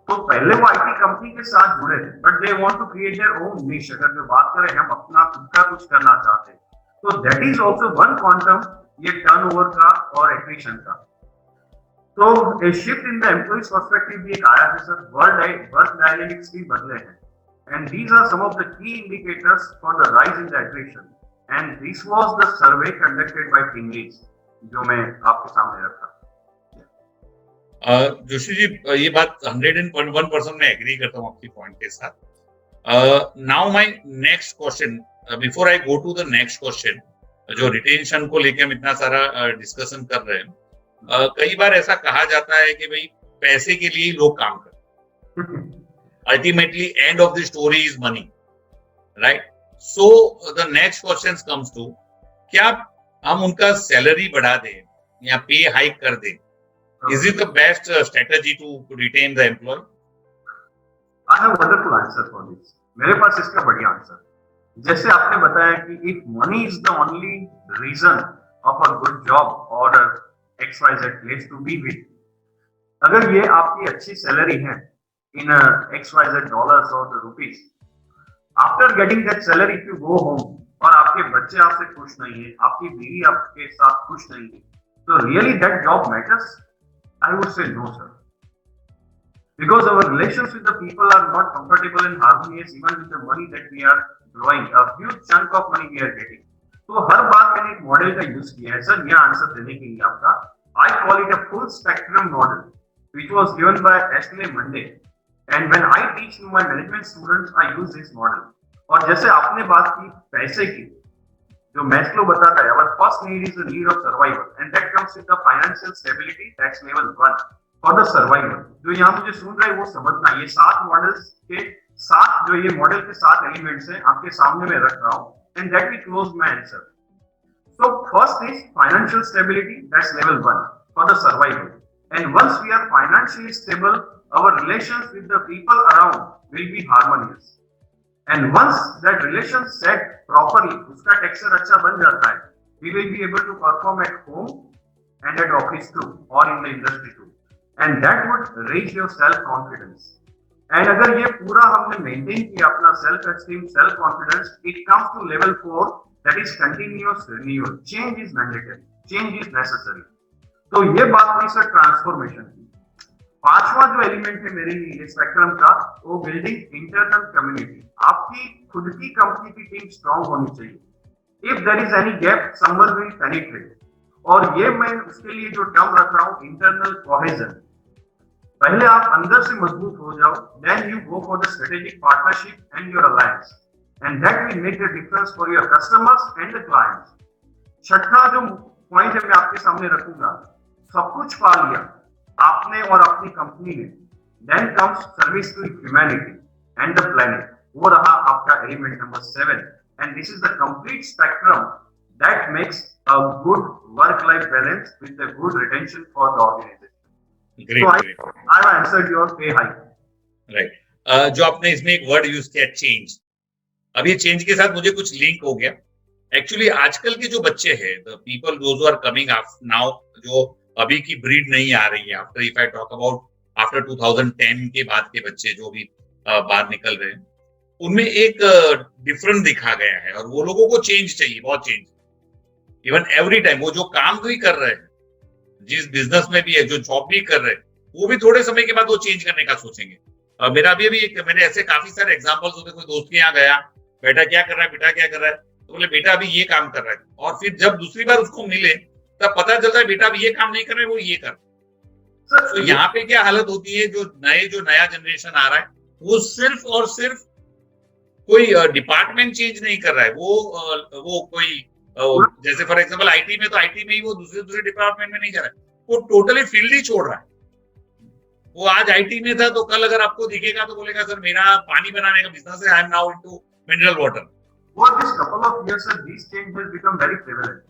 तो पहले वो IT company के साथ जुड़े थे, but they want to create their own niche. अगर जो बात करें हम अपना खुद का कुछ करना चाहते हैं, तो that is also one quantum ये टर्नओवर का और एट्रिशन का. तो a shift in the employees perspective भी एक आया है सर. वर्क डायनेमिक्स भी बदले हैं, and these are some of the key indicators for the rise in the attrition, and this was the survey conducted by Tingley's जो मैं आपके सामने रखा. जोशी जी, ये बात 101% मैं एग्री करता हूँ आपकी पॉइंट के साथ. Now my next question, before I go to the next question, जो रिटेंशन को लेके हम इतना सारा डिस्कशन कर रहे हैं, कई बार ऐसा कहा जाता है कि भाई पैसे के लिए लोग काम करते हैं. Ultimately, end of the story is money, right? So the next question comes to, क्या हम उनका सैलरी बढ़ा दें या पे हाइक कर दें? Is it the best strategy to retain the employee? I have a wonderful answer for this. मेरे पास इसका बढ़िया आंसर. जैसे आपने बताया कि if money is the only reason of a good job or a XYZ place to be with, अगर ये आपकी अच्छी सैलरी है in XYZ dollars or the rupees, after getting that salary if you go home और आपके बच्चे आपसे खुश नहीं है, आपकी बीवी आपके साथ खुश नहीं है, तो really that job matters? I would say no sir, because our relations with the people are not comfortable and harmonious even with the money that we are drawing, a huge chunk of money we are getting. तो हर बार मैंने एक model का use किया है sir यह answer देने के लिए आपका. I call it a full spectrum model which was given by Ashley Monday. And when I teach my management students, I use this model. और जैसे आपने बात की पैसे की, जो मैस्लो बताता है, our first need is the need of survival, and that comes with the financial stability. That's level 1 for the survival. जो यहाँ मुझे सुन रहे हैं वो समझना, ये 7 मॉडल्स के 7 जो ये मॉडल के 7 एलिमेंट्स हैं आपके सामने मैं रख रहा हूँ, and that will close my answer. So first is financial stability. That's level 1 for the survival. And once we are financially stable, our relations with the people around will be harmonious. And once that relation set properly, उसका texture अच्छा बन जाता है, we will be able to perform at home and at office too, or in the industry too. And that would raise your self-confidence. And अगर ये पूरा हमने maintain किया अपना self-esteem, self-confidence, it comes to level 4, that is continuous renewal. Change is mandatory. Change is necessary. तो ये बात हुई सर ट्रांसफॉर्मेशन की. पांचवा जो एलिमेंट है मेरी स्पेक्ट्रम का, वो बिल्डिंग इंटरनल कम्युनिटी। आपकी खुद की कंपनी की टीम स्ट्रांग होनी चाहिए। If there is any gap someone will penetrate. और ये मैं उसके लिए जो टर्म रख रहा हूँ, इंटरनल कोहेजन। पहले आप अंदर से मजबूत हो जाओ, then you go for the strategic partnership and your alliance, and that will make the difference for your customers and the clients. छठा जो पॉइंट है मैं आपके सामने रखूंगा, सब कुछ पा लिया आपने और अपनी कंपनी ने, then comes service to humanity and the planet. वो रहा आपका element number 7, and this is the complete spectrum that makes a good work life balance with the good retention for the organization. Great, So great, I have answered your pay hike. Right. जो आपने इसमें एक word use किया, change. अब ये change के साथ मुझे कुछ लिंक हो गया। एक्चुअली आजकल के जो बच्चे हैं, the people those are coming now, जो अभी की ब्रीड नहीं आ रही है, after if I talk about after 2010 के बाद के बच्चे जो भी बाहर निकल रहे हैं, उनमें एक डिफरेंस दिखा गया है, और वो लोगों को चेंज चाहिए, बहुत चेंज। इवन एवरी टाइम वो जो काम भी कर रहे हैं, जिस बिजनेस में भी है, जो जॉब भी कर रहे हैं, वो भी थोड़े समय के बाद वो चेंज करने का सोचेंगे। मेरा भी मेरे ऐसे काफी सारे एग्जांपल्स होते, कोई दोस्त के यहाँ गया, बेटा क्या कर रहा है, बेटा क्या कर रहा है, तो बोले बेटा अभी ये काम कर रहा है, और फिर जब दूसरी बार उसको मिले तब पता चलता है बेटा अभी ये काम नहीं कर रहे, वो ये कर। तो यहाँ पे क्या हालत होती है, जो नया जनरेशन आ रहा है, वो सिर्फ और सिर्फ कोई डिपार्टमेंट चेंज नहीं कर रहा है, वो कोई जैसे फॉर एग्जांपल आईटी में, तो आईटी में ही वो दूसरे डिपार्टमेंट में नहीं जा रहा है, वो टोटली फील्ड ही छोड़ रहा है। वो आज आईटी में था, तो कल अगर आपको दिखेगा तो बोलेगा सर मेरा पानी बनाने का बिजनेस है, I am now into mineral water. For this couple of years, sir, these changes have become very prevalent.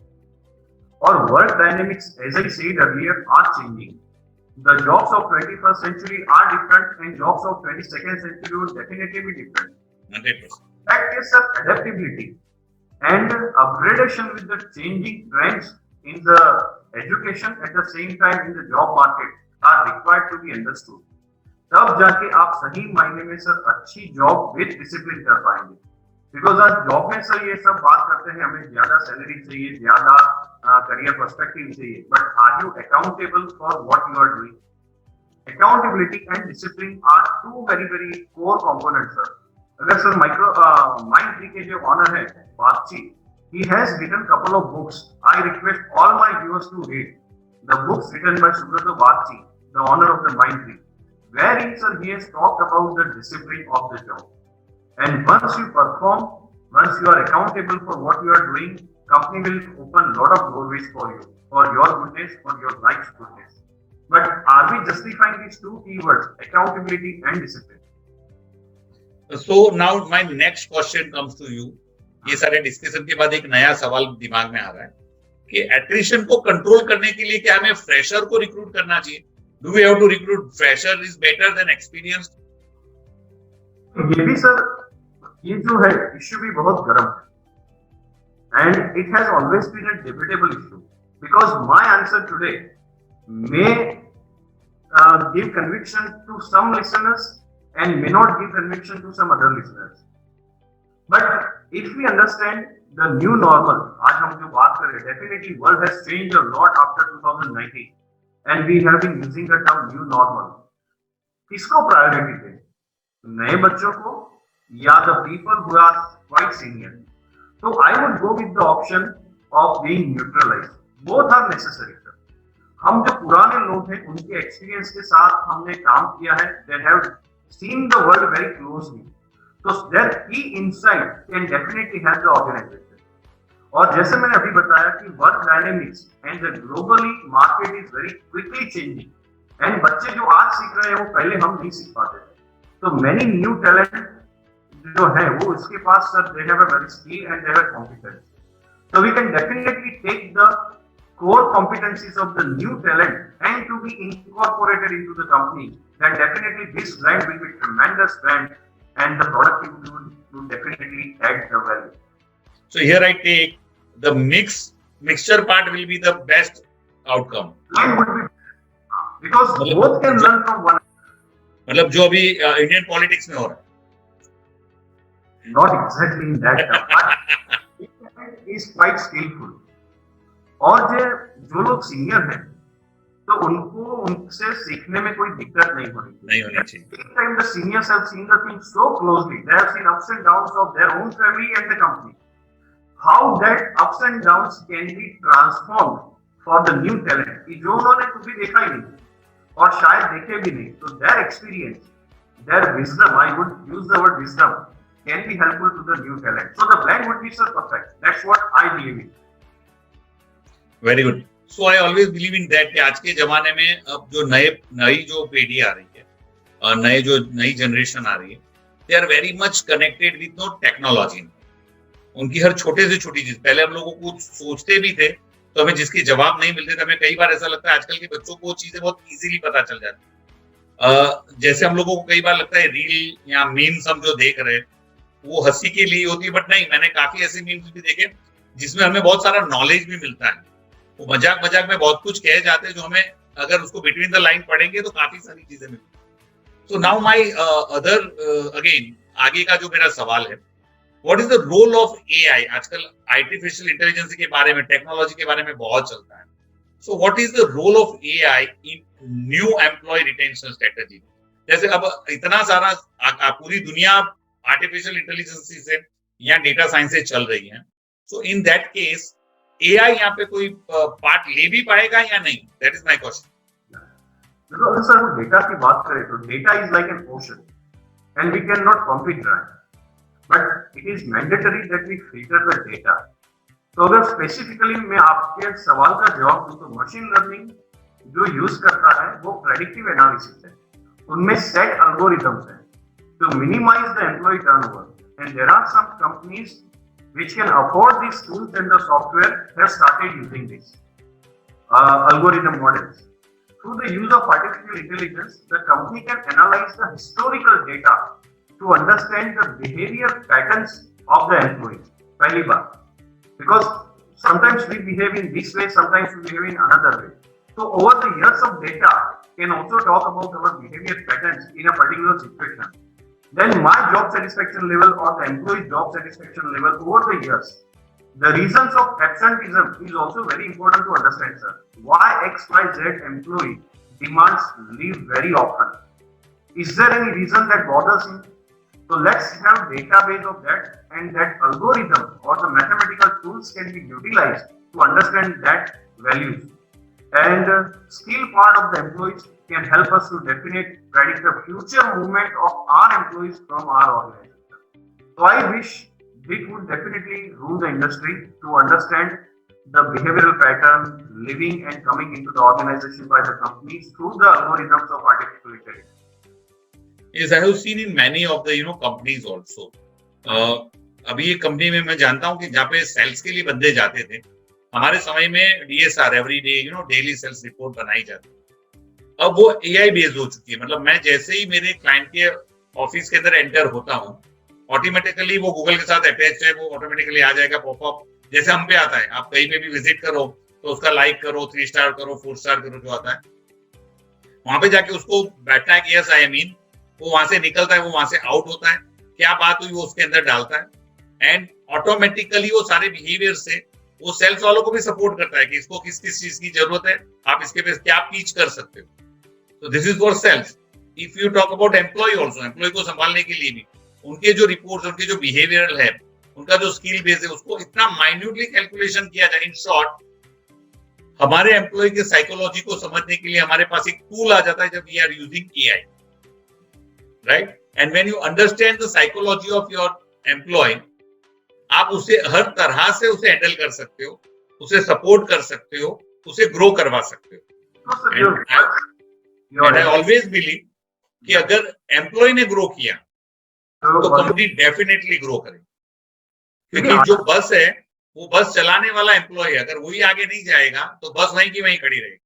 Or work dynamics, as I said earlier, are changing. The jobs of 21st century are different, and jobs of 22nd century will definitely be different. 100%. That is sir, adaptability and upgradation with the changing trends in the education at the same time in the job market are required to be understood. तब जाके आप सही मायने में sir अच्छी job with discipline कर पाएंगे। Because आज जॉब में सर ये सब बात करते हैं, हमें ज्यादा सैलरी चाहिए, ज्यादा करियर पर्सपेक्टिव चाहिए, but are you accountable for what you are doing? Accountability and discipline are two very very core components sir. अगर सर माइंड के जो ऑनर है Bagchi, he has written couple of books. I request all my viewers to read the books written by Subrata Bagchi, the owner of the Mind Tree, wherein sir he has talked about the discipline of the job. And once you perform, once you are accountable for what you are doing, company will open lot of doorways for you, for your goodness, for your life's goodness. But are we justifying these two keywords, accountability and discipline? So now my next question comes to you. ये सारे discussion के बाद एक नया सवाल दिमाग में आ रहा है कि एट्रिशन को कंट्रोल करने के लिए क्या हमें फ्रेशर को रिक्रूट करना चाहिए? Do we have to recruit fresher is better than experienced? ये भी सर, ये जो है इश्यू भी बहुत गर्म है, and it has always been a debatable issue, because my answer today may give conviction to some listeners and may not give conviction to some other listeners. But if we understand the new normal, आज हम जो बात कर रहे हैं, definitely world has changed a lot after 2019 and we have been using the term new normal. किसको priority दें, नए बच्चों को या the people who are quite senior? तो I would go with the option of being neutralised. Both are necessary sir. हम जो पुराने लोग हैं उनके एक्सपीरियंस के साथ हमने काम किया है, they have seen the world very closely, तो देयर की insight can definitely help the organization. और जैसे मैंने अभी बताया कि work dynamics and the globally market is very quickly changing, एंड बच्चे जो आज सीख रहे हैं वो पहले हम नहीं सीख पाते थे। तो मेनी न्यू टैलेंट जो है वो इसके पास sir they have a very skill and they have competence, so we can definitely take the core competencies of the new talent and to be incorporated into the company, then definitely this brand will be tremendous brand and the productivity will definitely add the value. So here I take the mixture part will be the best outcome. It would be because both can learn from one. मतलब जो अभी Indian politics में हो रहा है, not exactly in that term, but is quite skillful. और जो लोग सीनियर हैं तो उनको उनसे सीखने में कोई दिक्कत नहीं होनी नहीं होनी चाहिए. Each time the seniors have seen the thing so closely, they have seen ups and downs of their own family and the company. How that ups and downs can be transformed for the new talent कि जो उन्होंने कभी देखा ही नहीं और शायद देखे भी नहीं, तो their experience, their wisdom, I would use the word wisdom, can be helpful to the new talent. So the blend would be so perfect. That's what I believe in. Very good. So I always believe in that कि आज के जमाने में अब जो नई जो पीढ़ी आ रही है, नई जनरेशन आ रही है, they are very much connected with no technology. उनकी हर छोटे से छोटी चीज, पहले हम लोगों को सोचते भी थे तो हमें जिसके जवाब नहीं मिलते थे, हमें कई बार ऐसा लगता है आजकल के बच्चों को वो चीजें बहुत इजीली पता चल जाती. जैसे हम लोगों को कई बार लगता है रील या मीम्स हम जो देख रहे हैं वो हंसी के लिए होती है, बट नहीं, मैंने काफी ऐसे मीम्स भी देखे जिसमें हमें बहुत सारा नॉलेज भी मिलता है. वो मजाक मजाक में बहुत कुछ कहे जाते हैं जो हमें अगर उसको बिटवीन द लाइन पढ़ेंगे तो काफी सारी चीजें मिलती हैं. So now my other again आगे का जो मेरा सवाल है, what is the role of AI? आजकल आर्टिफिशियल इंटेलिजेंस के बारे में, टेक्नोलॉजी के बारे में बहुत चलता है. So what is the role of AI in new employee retention strategy? जैसे अब इतना सारा पूरी दुनिया आर्टिफिशियल इंटेलिजेंस से या डेटा साइंस से चल रही है. So in that case AI यहाँ पे कोई पार्ट ले भी पाएगा या नहीं? That is my question. देखो अगर सर हम डेटा की बात करें तो data is like an ocean and we can not compete dry, but it is mandatory that we filter the data. तो अगर स्पेसिफिकली मैं आपके सवाल का जवाब दूं तो मशीन लर्निंग जो यूज करता है वो प्रेडिक्टिव एनालिसिस है. उनमें सेट एल्गोरिथम्स हैं to minimize the employee turnover, and there are some companies which can afford these tools and the software have started using these algorithm models. Through the use of artificial intelligence, the company can analyze the historical data to understand the behavior patterns of the employees. Pehli baat, because sometimes we behave in this way, sometimes we behave in another way. So over the years of data can also talk about our behavior patterns in a particular situation. Then my job satisfaction level or the employee's job satisfaction level over the years. The reasons of absenteeism is also very important to understand, sir. Why XYZ employee demands leave very often? Is there any reason that bothers him? So let's have database of that, and that algorithm or the mathematical tools can be utilized to understand that values. And skill part of the employees can help us to predict the future movement of our employees from our organization. So I wish it would definitely rule the industry to understand the behavioral pattern, living and coming into the organization by the companies through the algorithms of artificial intelligence. Yes, I have seen in many of the companies also. अभी एक company में मैं जानता हूँ कि जहाँ पे sales के लिए बंदे जाते थे, हमारे समय में DSR every day daily sales report बनाई जाती है. अब वो एआई बेस्ड हो चुकी है. मतलब मैं जैसे ही मेरे क्लाइंट के ऑफिस के अंदर एंटर होता हूँ, ऑटोमेटिकली वो गूगल के साथ अटैच है, वो ऑटोमेटिकली आ जाएगा पॉपअप, जैसे हम पे आता है. आप कहीं पे भी विजिट करो तो उसका लाइक करो, 3 स्टार करो, 4 स्टार करो, जो आता है वहां पे जाके उसको बैठना है कि यस आई मीन, वो वहां से निकलता है, वो वहां से आउट होता है, क्या बात हुई वो उसके अंदर डालता है, एंड ऑटोमेटिकली वो सारे बिहेवियर से वो सेल्स वालों को भी सपोर्ट करता है कि इसको किस किस चीज की जरूरत है, आप इसके पे क्या पीच कर सकते हो. तो this is for sales. If you talk about employee also, employee को संभालने के लिए भी उनके जो रिपोर्ट्स, उनके जो बिहेवियरल है, उनका जो स्किल बेस है, उसको इतना माइन्यूटली कैलकुलेशन किया जाए. इन शॉर्ट, हमारे एम्प्लॉय के साइकोलॉजी को समझने के लिए हमारे पास एक टूल आ जाता है जब we are using AI, right? And when you understand the psychology of your employee, आप उसे हर तरह से उसे हैंडल कर सकते हो, उसे सपोर्ट कर सकते हो, उसे ग्रो करवा सकते हो. एंड आई ऑलवेज बिलीव कि अगर एम्प्लॉय ने ग्रो किया तो कंपनी डेफिनेटली ग्रो करेगी, क्योंकि जो बस है वो बस चलाने वाला एम्प्लॉय है. अगर वही आगे नहीं जाएगा तो बस वहीं की वहीं खड़ी रहेगी.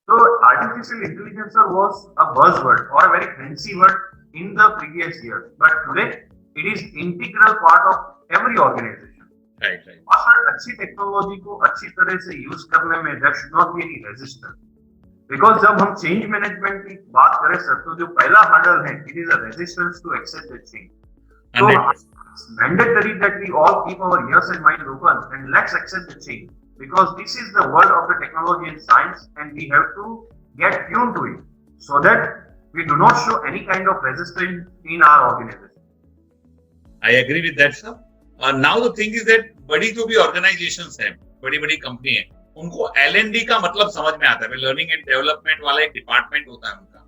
So artificial intelligence was a buzzword or a very fancy word in the previous years, but today it is integral part of every organization. Right. और अच्छी टेक्नोलॉजी को अच्छी तरह से यूज करने में there should not be any resistance. Because जब हम चेंज मैनेजमेंट की बात करें सर, तो जो पहला हर्डल है, it is a resistance to accept the change. So it's mandatory that we all keep our ears and mind open and let's accept the change. because this is the world of the technology and science, and we have to get tuned to it so that we do not show any kind of resistance in our organization. I agree with that, sir. Now the thing is that बड़ी जो भी organizations हैं, बड़ी company है, उनको L&D का मतलब समझ में आता है. लर्निंग एंड डेवलपमेंट वाला एक डिपार्टमेंट होता है उनका,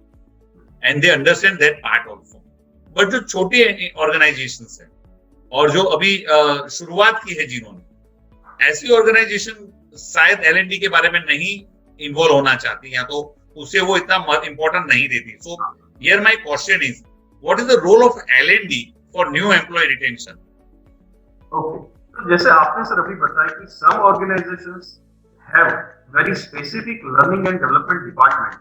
and they understand that part also. But जो छोटी ऑर्गेनाइजेशंस हैं और जो अभी शुरुआत की है जिन्होंने, ऐसी ऑर्गेनाइजेशन शायद L&D के बारे में नहीं इन्वॉल्व होना चाहती, या तो उसे वो इतना इंपॉर्टेंट नहीं देती. So here my question is, what is the role of L&D for new employee retention? Okay, तो जैसे आपने सर अभी बताया कि some organisations have very specific learning and development department,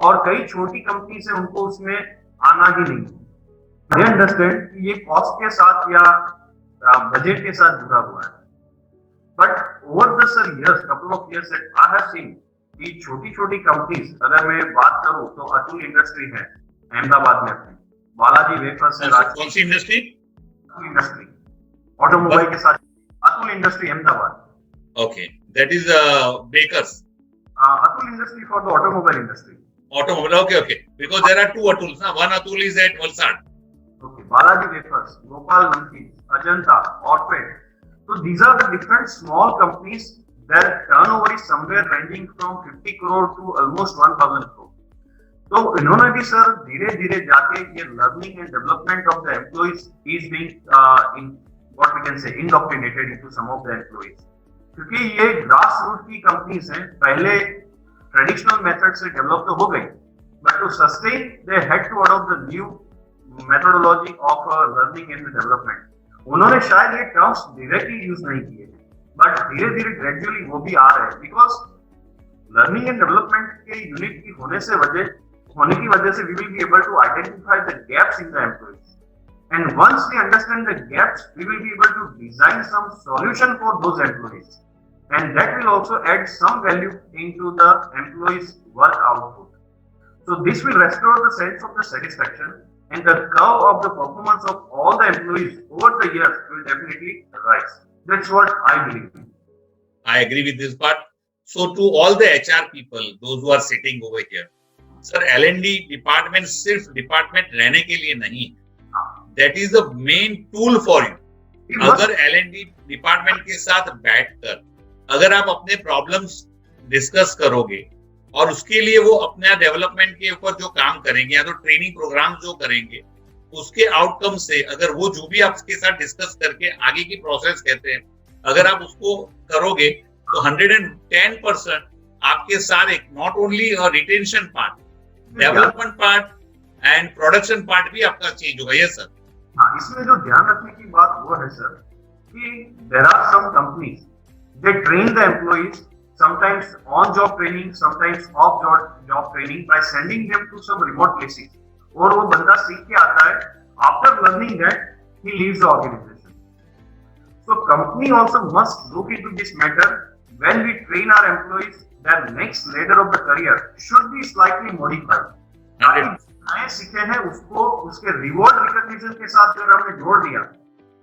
और कई छोटी कंपनी से उनको उसमें आना ही नहीं. आई अंडरस्टैंड कि ये कॉस्ट के साथ या बजट के साथ जुड़ा हुआ है, but over the sir years, couple of years I have seen कि छोटी कंपनीज, अगर मैं बात करूं तो अतुल इंडस्ट्री है अहमदाबाद में, अपने बालाजी वेफर्स है. कौन सी इंडस्ट्री? इंडस्ट्री ऑटोमोबाइल के साथ, Atul industry Ahmedabad. Okay, that is bakers. Atul industry for the automobile industry. Automobile, okay. Because there are two Atuls, na? One Atul is at Valsad. Okay, Balaji Wafers, Gopal Namkeen, Ajanta, Orpet. So these are the different small companies. Their turnover is somewhere ranging from 50 crore to almost 1000 crore. तो इन्होंने भी sir धीरे जाके ये learning and development of the employees is being in what we can say indoctrinated into some of the employees. क्योंकि ये grass root की companies हैं, पहले ट्रेडिशनल मेथड से डेवलप तो हो गई, but to sustain they had to adopt the new methodology of learning and development. उन्होंने शायद ये टर्म्स डायरेक्टली यूज नहीं किए, बट धीरे ग्रेजुअली वो भी आ रहे हैं, बिकॉज लर्निंग एंड डेवलपमेंट के यूनिट की होने की वजह से we will be able to identify the gaps in the employees. And once we understand the gaps, we will be able to design some solution for those employees. And that will also add some value into the employee's work output. So this will restore the sense of the satisfaction, and the curve of the performance of all the employees over the years will definitely rise. That's what I believe. I agree with this part. So to all the HR people, those who are sitting over here, sir, L&D department सिर्फ department रहने के लिए नहीं, that is the main tool for you. अगर L&D department के साथ बैठकर अगर आप अपने प्रॉब्लम्स डिस्कस करोगे और उसके लिए वो अपने डेवलपमेंट के ऊपर जो काम करेंगे या तो ट्रेनिंग प्रोग्राम जो करेंगे, उसके आउटकम से अगर वो जो भी आपके साथ डिस्कस करके आगे की प्रोसेस कहते हैं, अगर आप उसको करोगे तो 110% आपके सारे not only retention part, development part and production part भी आपका चेंज होगा. Yes sir. हाँ, इसमें जो ध्यान रखने की बात वो है सर कि there are some companies they train the employees sometimes on job training, sometimes off job training by sending them to some remote places, और वो बंदा सीख के आता है. After learning that he leaves the organization. So company also must look into this matter. When we train our employees, their next ladder of the career should be slightly modified. नए सीखे हैं उसको उसके रिवॉर्ड रिकॉग्निशन के साथ अगर हमने जोड़ दिया,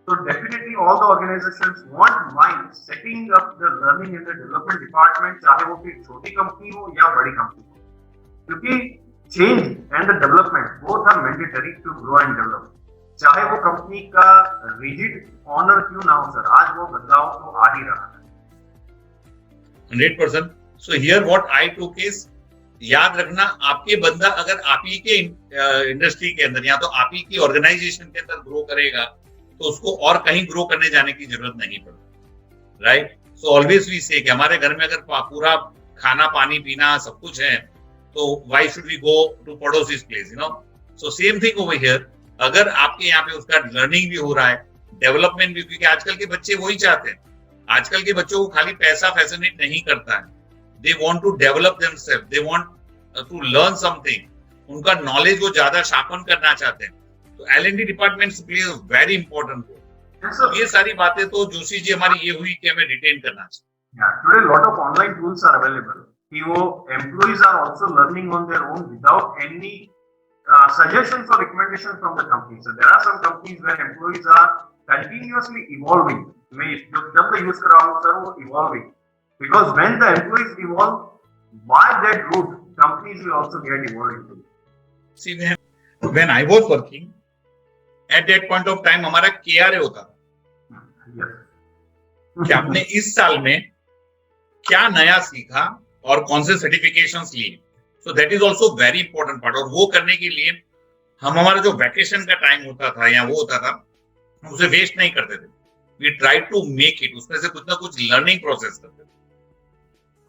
तो definitely all the organisations want mind setting up the learning and the development department, चाहे वो फिर छोटी कंपनी हो या बड़ी कंपनी हो, क्योंकि change and the development both are mandatory to grow and develop. चाहे वो कंपनी का रिजिड ऑनर क्यों ना हो सर, आज वो बदलाव तो आ ही रहा है. 100%. So here what I took is, याद रखना आपके बंदा अगर आप ही के इंडस्ट्री के अंदर या तो आप ही की ऑर्गेनाइजेशन के अंदर ग्रो करेगा तो उसको और कहीं ग्रो करने जाने की जरूरत नहीं पड़ती, राइट. सो ऑलवेज वी से कि हमारे घर में अगर पूरा खाना पानी पीना सब कुछ है तो why should we go to पड़ोसीज place, you know. So same thing over here, अगर आपके यहाँ पे उसका लर्निंग भी हो रहा है, डेवलपमेंट भी, क्योंकि आजकल के बच्चे वही चाहते हैं. आजकल के बच्चों को खाली पैसा फैसिनेट नहीं करता है, they want to develop themselves, they want to learn something, उनका नॉलेज वो ज्यादा शार्पन करना चाहते हैं. तो L&D department plays a very important role. ये सारी बातें तो जोशी जी हमारी ये हुई कि हमें रिटेन करना चाहिए. Today lot of online tools are available. कि वो employees are also learning on their own without any suggestions or recommendations from the company. So there are some companies where employees are continuously evolving. मैं जब मैं use कर रहा हूँ sir वो evolving. Because when the employees evolve, by that route, companies will also get evolved into. See, when I was working, at that point of time हमारा KRA होता था Yes. कि आपने इस साल में क्या नया सीखा और कौन से सर्टिफिकेशंस लिए. So that is also very important part. और वो करने के लिए हम हमारा जो वैकेशन का टाइम होता था या वो होता था, हम उसे वेस्ट नहीं करते थे. We try to make it, उसमें से कुछ ना कुछ लर्निंग प्रोसेस करते थे.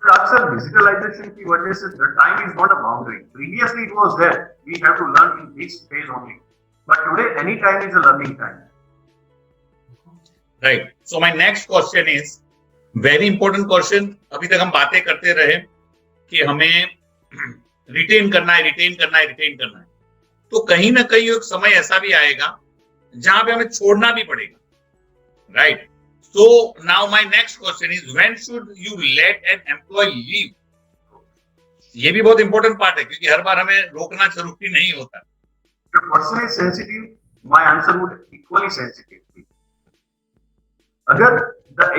अक्सर डिजिटलाइजेशन की वजह से the time is not a boundary. Previously it was there, we have to learn in this phase only, but today any time is a learning time. Right. So my next question is very important question. अभी तक हम बातें करते रहे कि हमें retain करना है, रिटेन करना है, रिटेन करना है. तो कहीं ना कहीं एक समय ऐसा भी आएगा जहां पे हमें छोड़ना भी पड़ेगा. Right. So now my next question is, when should you let an employee leave? ये भी बहुत इंपॉर्टेंट पार्ट है क्योंकि हर बार हमें रोकना जरूरी नहीं होता. The person is sensitive, my answer would equally sensitive be. अगर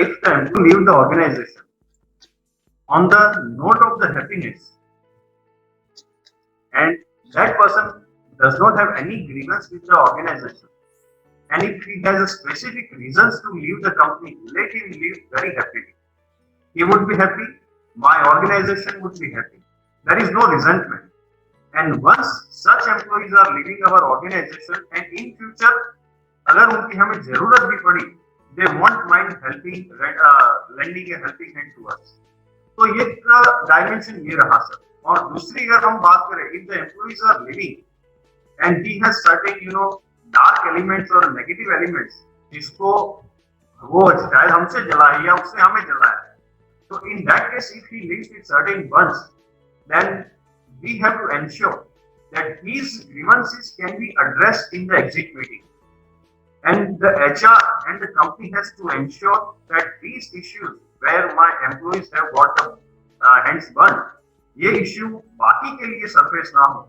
if the employee leave the organization on the note of the happiness and that person does not have any grievance with the organization, and if he has a specific reasons to leave the company, let him leave very happily. He would be happy, my organization would be happy. There is no resentment. And once such employees are leaving our organization, and in future, अगर उनकी हमें जरूरत भी पड़ी, they won't mind lending a helping hand to us. तो ये dimension ये रहा सर. और दूसरी अगर हम बात करें, if the employees are leaving and he has certain dark elements और नेगेटिव एलिमेंट्स जिसको वो शायद हमसे जला है या उसने हमें जला है, तो in that case if he leaves with certain burns, then we have to ensure that his grievances can be addressed in the exit meeting, and the HR and the company has to ensure that these issues where my employees have got the hands burn, ये issue बाकी के लिए surface ना हो.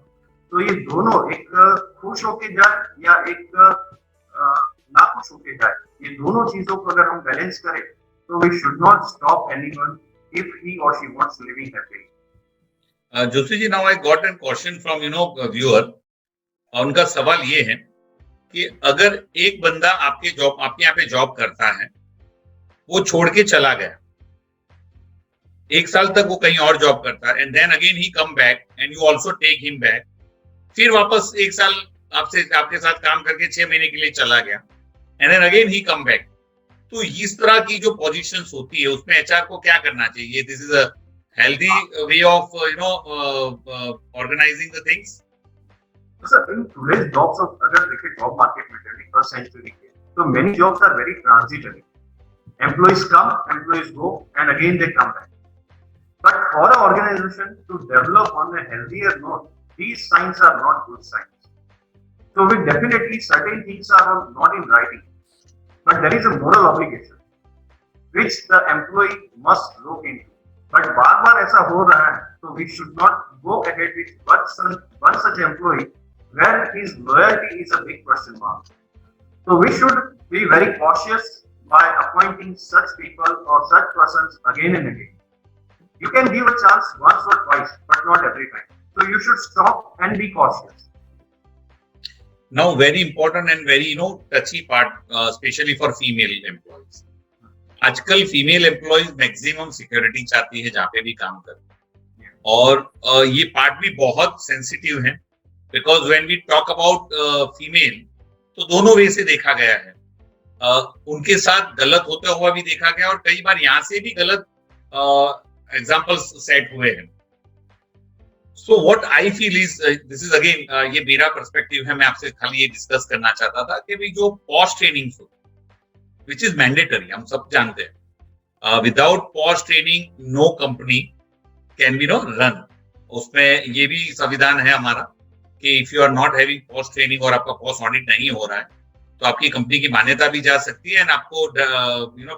तो ये दोनों एक खुश होके जाए या एक ना खुश होके जाए, ये दोनों चीजों को अगर हम बैलेंस करें तो we should not stop anyone if he or she wants living happy. Joshi ji, now I got an question from viewer. उनका सवाल ये है कि अगर एक बंदा आपके यहाँ पे जॉब करता है, वो छोड़ के चला गया, 1 साल तक वो कहीं और जॉब करता है, and then again he come back and you also take him back, फिर वापस 1 साल आपके साथ काम करके 6 महीने के लिए चला गया, and then again he come back. तो इस तरह की जो पोजीशंस होती है उसमें एचआर को क्या करना चाहिए? This is a healthy way of organizing the things. Sir, in today's jobs of अगर देखें जॉब मार्केट में 21st सेंचुरी के, तो many jobs are very transitory. Employees come, employees go, and again they come back. But for a organization to develop on a healthier note, these signs are not good signs. So we definitely, certain things are not in writing, but there is a moral obligation which the employee must look into. But बार-बार ऐसा हो रहा है, so we should not go ahead with one such employee where his loyalty is a big question mark. So we should be very cautious by appointing such people or such persons again and again. You can give a chance once or twice, but not every time. So you should stop and be cautious. Now, very important and very touchy part, especially for female employees. आजकल female employees maximum security चाहती है जहाँ पे भी काम कर, और ये पार्ट भी बहुत सेंसिटिव है, because when we talk about female, तो दोनों वे से देखा गया है. उनके साथ गलत होता हुआ भी देखा गया, और कई बार यहाँ से भी गलत एग्जाम्पल्स सेट हुए हैं. So what I feel is, this is again, ये मेरा पर्सपेक्टिव है, मैं आपसे खाली ये डिस्कस करना चाहता था कि भाई जो पॉस्ट ट्रेनिंग हो, which is mandatory, हम सब जानते हैं, without post training no company can be run. उसमें ये भी संविधान है हमारा कि if you are not having post training और आपका पोस्ट ऑडिट नहीं हो रहा है, तो आपकी कंपनी की मान्यता भी जा सकती है, एंड आपको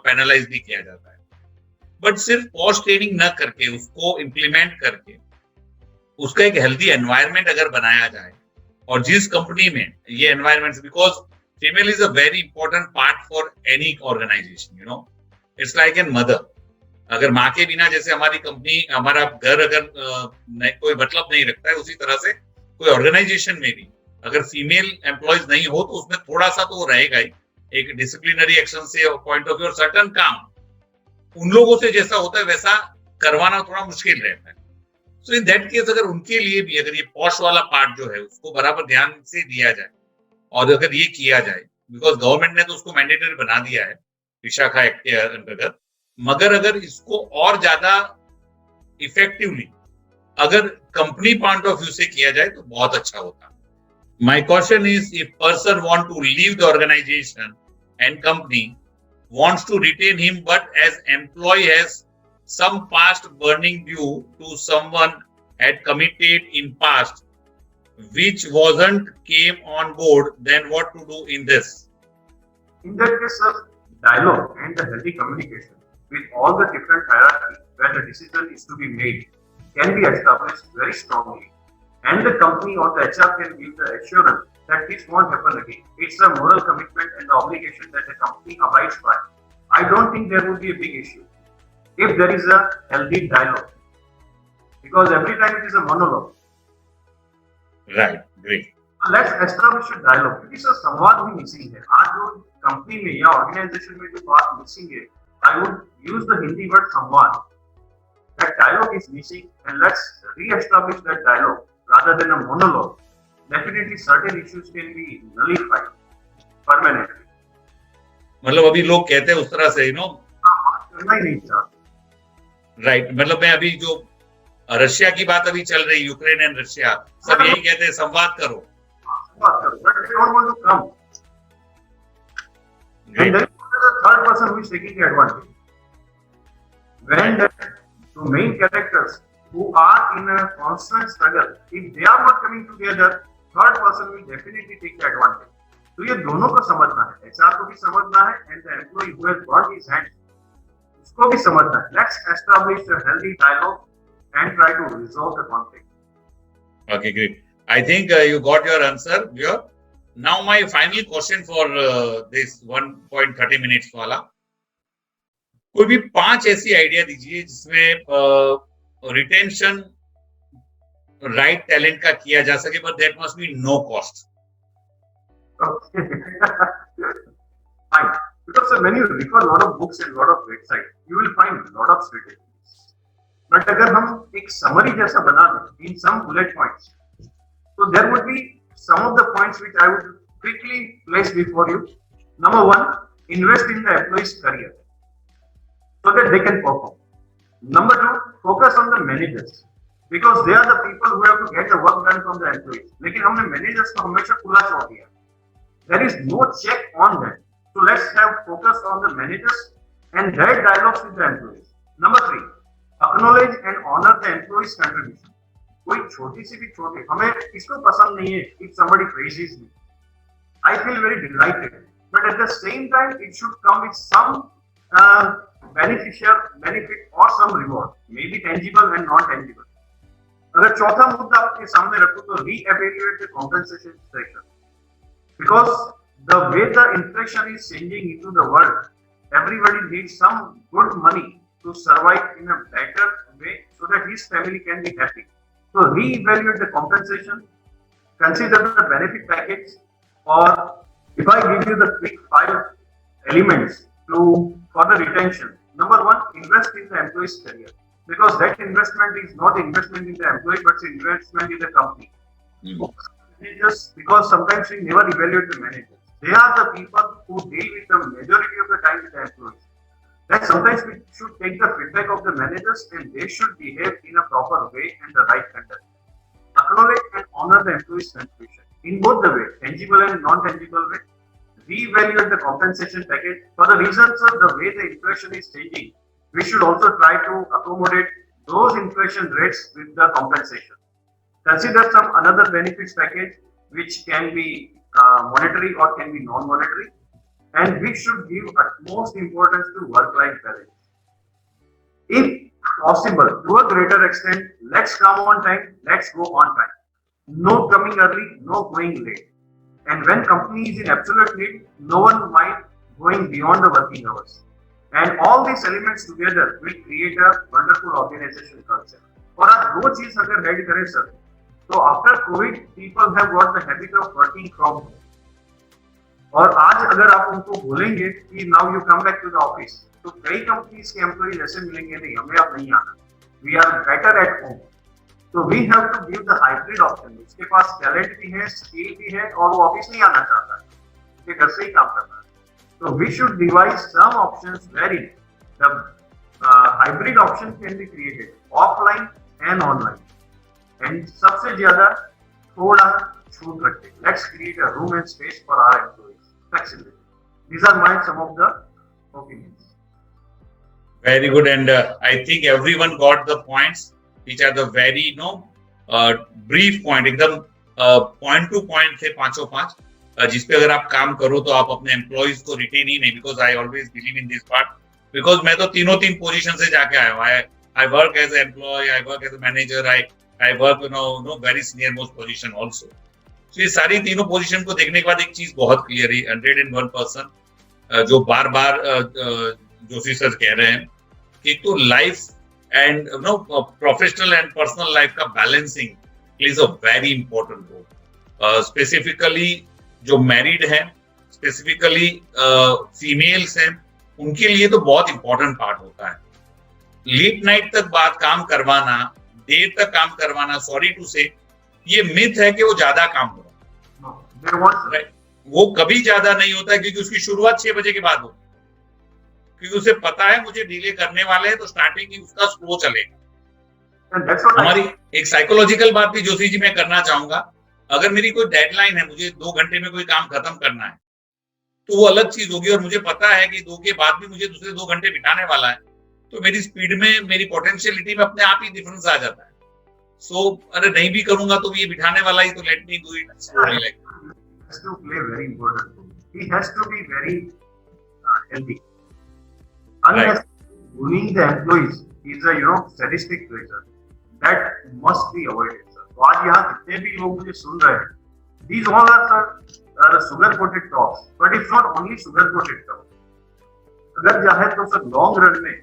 पेनलाइज भी किया जाता है. बट सिर्फ पोस्ट ट्रेनिंग न करके, उसको इम्प्लीमेंट करके, उसका एक हेल्दी एनवायरनमेंट अगर बनाया जाए, और जिस कंपनी में ये environment, because female is a very important part for any organization, it's like an mother. अगर माँ के बिना, जैसे हमारी कंपनी, हमारा घर अगर कोई मतलब नहीं रखता है, उसी तरह से कोई ऑर्गेनाइजेशन में भी अगर फीमेल एम्प्लॉयज नहीं हो तो उसमें थोड़ा सा तो वो रहेगा ही, एक डिसिप्लिनरी एक्शन से पॉइंट ऑफ व्यू, और सर्टन काम उन लोगों से जैसा होता है वैसा करवाना थोड़ा मुश्किल रहता है। सो इन दैट केस अगर उनके लिए भी अगर ये पॉश वाला पार्ट जो है उसको बराबर ध्यान से दिया जाए और अगर ये किया जाए, बिकॉज गवर्नमेंट ने तो उसको मैंडेटरी बना दिया है विशाखा एक्ट के अंतर्गत, मगर अगर इसको और ज्यादा इफेक्टिवली अगर कंपनी पॉइंट ऑफ व्यू से किया जाए तो बहुत अच्छा होता। My question is, if person want to leave the organization and company wants to retain him but as employee has some past burning due to someone had committed in past which wasn't came on board, then what to do in this? In that case, sir, dialogue and the healthy communication with all the different hierarchies where the decision is to be made can be established very strongly, and the company or the HR can give the assurance that this won't happen again. It's a moral commitment and the obligation that the company abides by. I don't think there would be a big issue if there is a healthy dialogue, because every time it is a monologue. Right, great. Let's establish a dialogue. It is a संवाद भी missing है. आज जो company में या organisation में जो बात missing है, I would use the Hindi word संवाद. That dialogue is missing, and let's re-establish that dialogue rather than a monologue. Definitely, certain issues can be nullified permanently. मतलब अभी लोग कहते हैं उस तरह से, करना ही नहीं था. राइट, मतलब मैं अभी जो रशिया की बात अभी चल रही, यूक्रेन एंड रशिया, सब यही कहते हैं संवाद करो. But they don't want to come. And then there is a third person who is taking the advantage. When the main characters who are in a constant struggle, if they are not coming together, third person will definitely take the advantage. तो ये दोनों को समझना है, HR को भी समझना है and the employee who has burned his hands उसको भी समझना है. Let's establish a healthy dialogue and try to resolve the conflict. Okay, great. I think you got your answer. Now my final question for this 1.30 minutes वाला, कोई भी 5 ऐसी idea दीजिए जिसमें रिटेंशन राइट टैलेंट का किया जा सके, but that must be no cost. Okay. Fine. Because when you refer a lot of books and a lot of websites, you will find a lot of strategies. But अगर हम एक summary जैसा बना दें in some bullet points, so there would be some of the points which I would quickly place before you. Number one, invest in the employee's career so that they can perform. Number two, focus on the managers because they are the people who have to get the work done from the employees. लेकिन हमने managers को हमेशा खुला छोड़ दिया. There is no check on them. So let's have focus on the managers and their dialogues with the employees. Number three, acknowledge and honor the employees' contribution. कोई छोटी सी भी छोटी, हमें किसको पसंद नहीं है if somebody praises me. I feel very delighted. But at the same time, it should come with some beneficial benefit or some reward, maybe tangible and non-tangible. अगर चौथा मुद्दा आपके सामने रखो तो re-evaluate the compensation structure. Because the way the inflation is changing into the world, everybody needs some good money to survive in a better way so that his family can be happy. So re-evaluate the compensation, consider the benefit package, or if I give you the quick 5 elements for the retention. Number one, invest in the employee's career. Because that investment is not investment in the employee, but it's investment in the company. Managers, because sometimes we never evaluate the managers. They are the people who deal with the majority of the time with the employees. That sometimes we should take the feedback of the managers and they should behave in a proper way and the right conduct. Acknowledge and honor the employee's contribution in both the way, tangible and non-tangible way. Reevaluate the compensation package for the reasons of the way the inflation is changing. We should also try to accommodate those inflation rates with the compensation. Consider some another benefits package which can be monetary or can be non-monetary, and we should give utmost importance to work-life balance. If possible, to a greater extent, let's come on time, let's go on time. No coming early, no going late. And when company is in absolute need, no one mind going beyond the working hours. And all these elements together will create a wonderful organization culture. और आज दो चीज अगर add करें sir, तो after covid people have got the habit of working from home, और आज अगर आप उनको बोलेंगे कि now you come back to the office, तो कई कंपनीज के एम्प्लॉइज ऐसे मिलेंगे, नहीं हमें अब नहीं आना, we are better at home. तो we have to give the hybrid option, उसके पास टैलेंट भी है, स्किल भी है, और वो ऑफिस नहीं आना चाहता है, उसके घर से ही काम करना है। So we should devise some options wherein the hybrid option can be created offline and online. And सबसे ज्यादा थोड़ा छूट रखते, let's create a room and space for our employees. Flexibility. These are my some of the opinions. Very good, and I think everyone got the points, which are the very brief point, एकदम point to point थे पांचों पांच, जिसपे अगर आप काम करो तो आप अपने एम्प्लॉइज को रिटेन ही नहीं, because I always believe in this part, because मैं तो तीन पोजीशन से जाके आया हूँ। I work as employ, I work as manager, I work very senior most position also. तो ये सारी तीनों पोजीशन को देखने के बाद एक चीज बहुत क्लियर है, 101%, जो बार बार जोशी सर कह रहे हैं कि तो life and professional and personal life का balancing plays a very important role. Specifically जो मैरिड है, स्पेसिफिकली फीमेल्स हैं, उनके लिए तो बहुत इंपॉर्टेंट पार्ट होता है। लेट नाइट तक बात काम करवाना, देर तक काम करवाना, सॉरी टू से, ये मिथ है कि वो ज्यादा काम हो रहा है। वो कभी ज्यादा नहीं होता है, क्योंकि उसकी शुरुआत 6 बजे के बाद होती है, क्योंकि उसे पता है मुझे डिले करने वाले हैं, तो स्टार्टिंग ही उसका स्लो चलेगा। हमारी एक साइकोलॉजिकल बात भी जोशी जी मैं करना चाहूंगा, अगर मेरी कोई डेडलाइन है, मुझे 2 घंटे में कोई काम खत्म करना है, तो वो अलग चीज होगी, और मुझे पता है कि 2 के बाद भी मुझे दूसरे 2 घंटे बिताने वाला है, तो मेरी स्पीड में, मेरी पोटेंशियलिटी में अपने आप ही डिफरेंस आ जाता है। सो अरे नहीं भी करूंगा तो ये बिठाने वाला ही, तो let me do it slowly like has to play very important role. He has to be very healthy. Unless bullying the employees is a sadistic pleasure, that must be avoided. तो आज यहाँ जितने भी लोग मुझे सुन रहे हैं, these all are sugar coated talks, but it's not only sugar coated talks. अगर चाहे तो सर long run में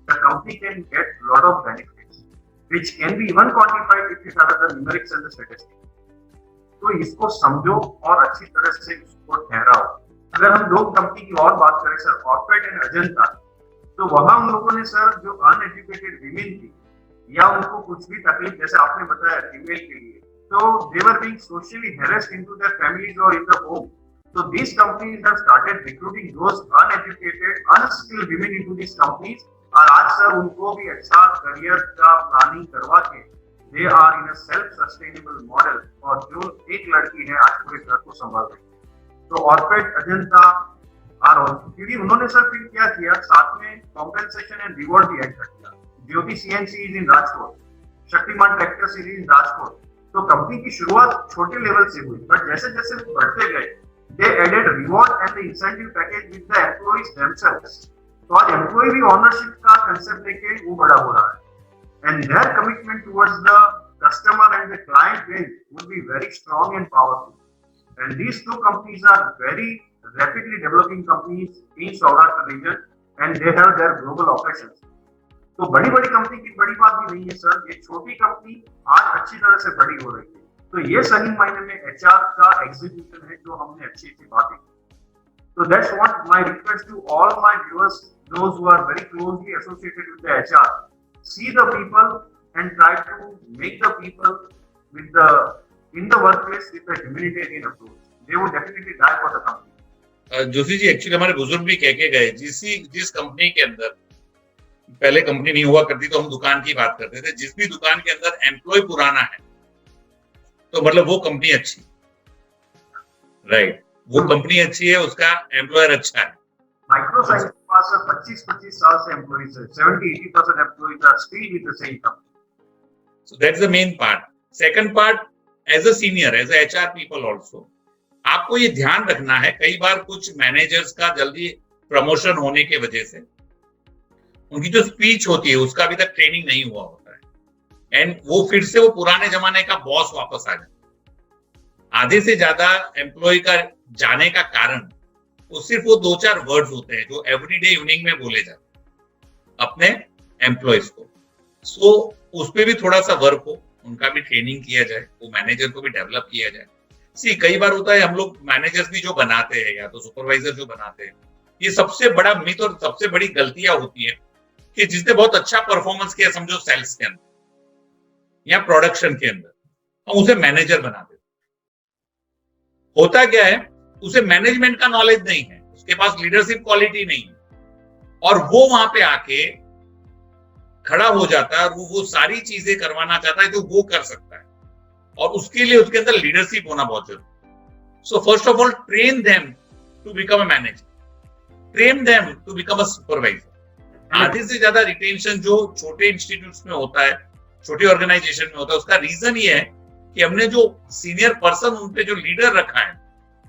the company can get lot of benefits, which can be even quantified if you have the numerics and the statistics. तो इसको समझो और अच्छी तरह से उसको ठहराओ। अगर हम 2 कंपनी की और बात करें सर, ऑर्पेट एंड अजंता, तो वहां उन लोगों ने सर जो अनएजुकेटेड विमेन थी, या उनको कुछ भी तकलीफ, जैसे आपने बताया फीमेल के लिए, तो they were being socially harassed into their families or in the home. So these companies have started recruiting those uneducated, unskilled women into these companies, और आज सर उनको भी अच्छा करियर का प्लानिंग करवा के they are in a self-sustainable model, और जो एक लड़की है आज पूरे घर को संभाल रही है। तो ऑर्पेट अजंता और क्योंकि उन्होंने सर फिर क्या किया, साथ में कॉम्पेंसेशन एंड रिवॉर्ड भी ऐड कर दिया। Jyoti CNC is in Rajkot, Shaktiman tractor series in Rajkot. तो कंपनी की शुरुआत छोटे लेवल से हुई, बट जैसे जैसे बढ़ते गए, they added reward and the incentive package with the employees themselves. तो आज एम्प्लॉय भी ओनरशिप का कंसेप्ट लेके वो बड़ा हो रहा है, and their commitment towards the customer and the client base would be very strong and powerful. And these two companies are very rapidly developing companies in Saurashtra region, and they have their global operations. तो बड़ी बड़ी company की बड़ी बात भी नहीं है sir, ये छोटी कंपनी आज अच्छी तरह से बड़ी हो रही है। तो ये सही मायने में एचआर का एग्जीक्यूशन है, जो हमने अच्छी अच्छी बातें की। So that's what my request to all my viewers, those who are very closely associated with the HR, see the people and try to make the people in the workplace with a humanitarian approach. They would definitely die for the company. Joshi ji, actually हमारे बुजुर्ग भी कह के गए, जिस company के अंदर, पहले कंपनी नहीं हुआ करती तो हम दुकान की बात करते थे, जिस भी दुकान के अंदर एम्प्लॉय पुराना है तो मतलब वो कंपनी अच्छी, राइट, वो कंपनी अच्छी है, उसका एम्प्लॉयर अच्छा है। माइक्रोसॉफ्ट के पास 25 साल से एम्प्लॉइज है, 70-80% employees are still with the same company. So that's the main part. Second part, as a senior, as a HR people also, आपको ये ध्यान रखना है, कई बार कुछ मैनेजर्स का जल्दी प्रमोशन होने की वजह से उनकी जो स्पीच होती है उसका अभी तक ट्रेनिंग नहीं हुआ होता है, एंड वो फिर से वो पुराने जमाने का बॉस वापस आ जाता है। आधे से ज्यादा एम्प्लॉय का जाने का कारण सिर्फ वो 2-4 वर्ड्स होते हैं जो एवरीडे इवनिंग में बोले जाते हैं अपने एम्प्लॉयज को। सो उस पर भी थोड़ा सा वर्क हो, उनका भी ट्रेनिंग किया जाए, वो मैनेजर को भी डेवलप किया जाए। सी कई बार होता है हम लोग मैनेजर्स भी जो बनाते हैं या तो सुपरवाइजर जो बनाते हैं, ये सबसे बड़ा मिथ और सबसे बड़ी गलतियां होती है कि जिसने बहुत अच्छा परफॉर्मेंस किया, समझो सेल्स के अंदर या प्रोडक्शन के अंदर, हम उसे मैनेजर बना देते। होता क्या है, उसे मैनेजमेंट का नॉलेज नहीं है, उसके पास लीडरशिप क्वालिटी नहीं है, और वो वहां पे आके खड़ा हो जाता है और वो सारी चीजें करवाना चाहता है जो वो कर सकता है, और उसके लिए उसके अंदर लीडरशिप होना बहुत जरूरी। So first of all train them to become a manager, train them to become a supervisor. आधे से ज्यादा रिटेंशन जो छोटे इंस्टीट्यूट्स में होता है, छोटे ऑर्गेनाइजेशन में होता है, उसका रीजन ये है कि हमने जो सीनियर पर्सन उन पे जो लीडर रखा है,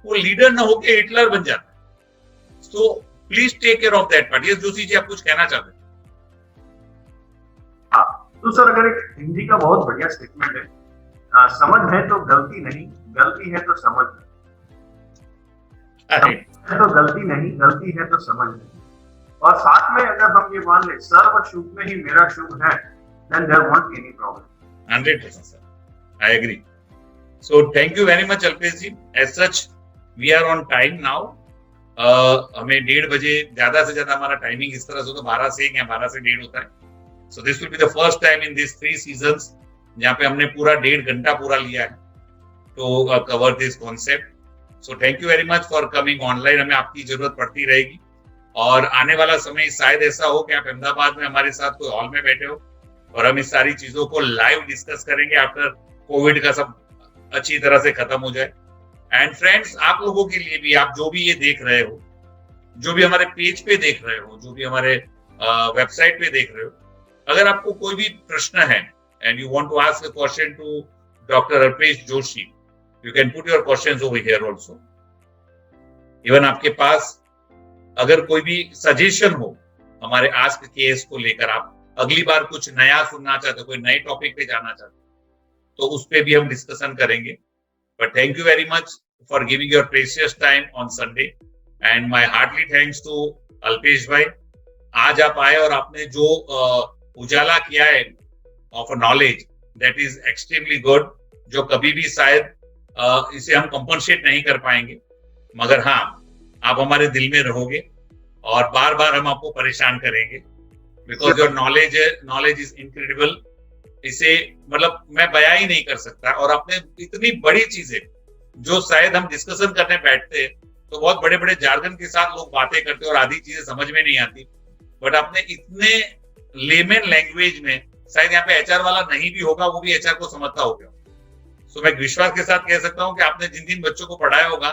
वो लीडर ना होके हिटलर बन जाता है। So please take care of that part. Yes Joshi ji, आप कुछ कहना चाहते हैं? हाँ, तो सर अगर एक हिंदी का बहुत बढ़िया स्टेटमेंट है, समझ है तो गलती नहीं, गलती है तो समझ नहीं। है तो गलती नहीं, गलती है तो समझ नहीं। और साथ में अगर हम ये मान ले सर्व शुभ में ही मेरा शुभ है, then there won't be any problem. 100% sir, I agree. So thank you very much Alpesh ji. As such we are on time now. हमें 1:30 बजे ज्यादा से ज्यादा हमारा टाइमिंग इस तरह से तो 12 से 1 या 12 से 1:30 होता है। So this will be the first time in these 3 seasons जहाँ पे हमने पूरा 1.5 घंटा पूरा लिया है to cover this concept. So thank you very much for coming online. हमें आपकी जरूरत पड़ती रहेगी, और आने वाला समय शायद ऐसा हो कि आप अहमदाबाद में हमारे साथ कोई हॉल में बैठे हो और हम इस सारी चीजों को लाइव डिस्कस करेंगे आफ्टर कोविड का सब अच्छी तरह से खत्म हो जाए। एंड फ्रेंड्स, आप लोगों के लिए भी, आप जो भी ये देख रहे हो, जो भी हमारे पेज पे देख रहे हो, जो भी हमारे वेबसाइट पे देख रहे हो, अगर आपको कोई भी प्रश्न है and you want to ask a question to doctor Alpesh Joshi, you can put your questions over here also. Even आपके पास अगर कोई भी सजेशन हो हमारे आस्क केएस को लेकर, आप अगली बार कुछ नया सुनना चाहते हो, कोई नए टॉपिक पे जाना चाहते हो, तो उस पे भी हम डिस्कशन करेंगे। But thank you very much for giving your precious time on Sunday, and my heartly thanks to Alpesh भाई। आज आप आए और आपने जो उजाला किया है of a knowledge, that is extremely good, जो कभी भी शायद इसे हम कंपनसेट नहीं कर पाएंगे, मगर हाँ, आप हमारे दिल में रहोगे और बार बार हम आपको परेशान करेंगे, because your knowledge is incredible. इसे मतलब मैं बयां ही नहीं कर सकता। और आपने इतनी बड़ी चीजें जो शायद हम डिस्कशन करने बैठते तो बहुत बड़े बड़े जार्गन के साथ लोग बातें करते और आधी चीजें समझ में नहीं आती, बट आपने इतने लेमन लैंग्वेज में, शायद यहाँ पे एचआर वाला नहीं भी होगा, वो भी एचआर को समझता होगा। सो मैं विश्वास के साथ कह सकता हूँ कि आपने जिन जिन बच्चों को पढ़ाया होगा,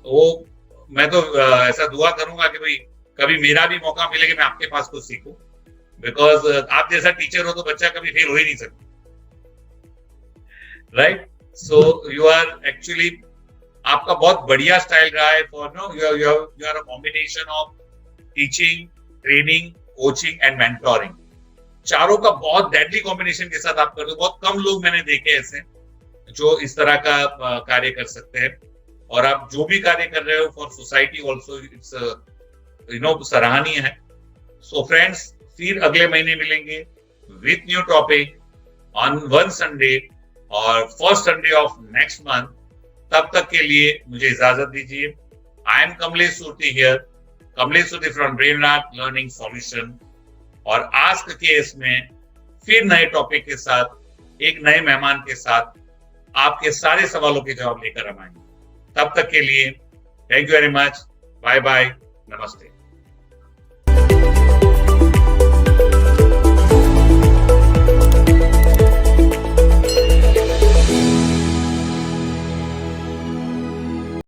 वो मैं तो ऐसा दुआ करूंगा कि भाई कभी मेरा भी मौका मिले कि मैं आपके पास कुछ सीखूं, बिकॉज आप जैसा टीचर हो तो बच्चा कभी फेल हो ही नहीं सकता, right? So you are actually, आपका बहुत बढ़िया स्टाइल रहा है for no, you are a combination of teaching, training, coaching and mentoring. चारों का बहुत डेडली कॉम्बिनेशन के साथ आप करते हो। बहुत कम लोग मैंने देखे ऐसे जो इस तरह का कार्य कर सकते हैं, और आप जो भी कार्य कर रहे हो फॉर सोसाइटी ऑल्सो, इट्स सराहनीय है। सो फ्रेंड्स, फिर अगले महीने मिलेंगे with new topic on one Sunday or first Sunday of next month. तब तक के लिए मुझे इजाजत दीजिए। I am Kamlesh Surti here, Kamlesh Surti from brain art learning solution, और आस्क केएस में फिर नए टॉपिक के साथ, एक नए मेहमान के साथ आपके सारे सवालों के जवाब लेकर हम आएंगे। तब तक के लिए thank you very much, bye bye, नमस्ते।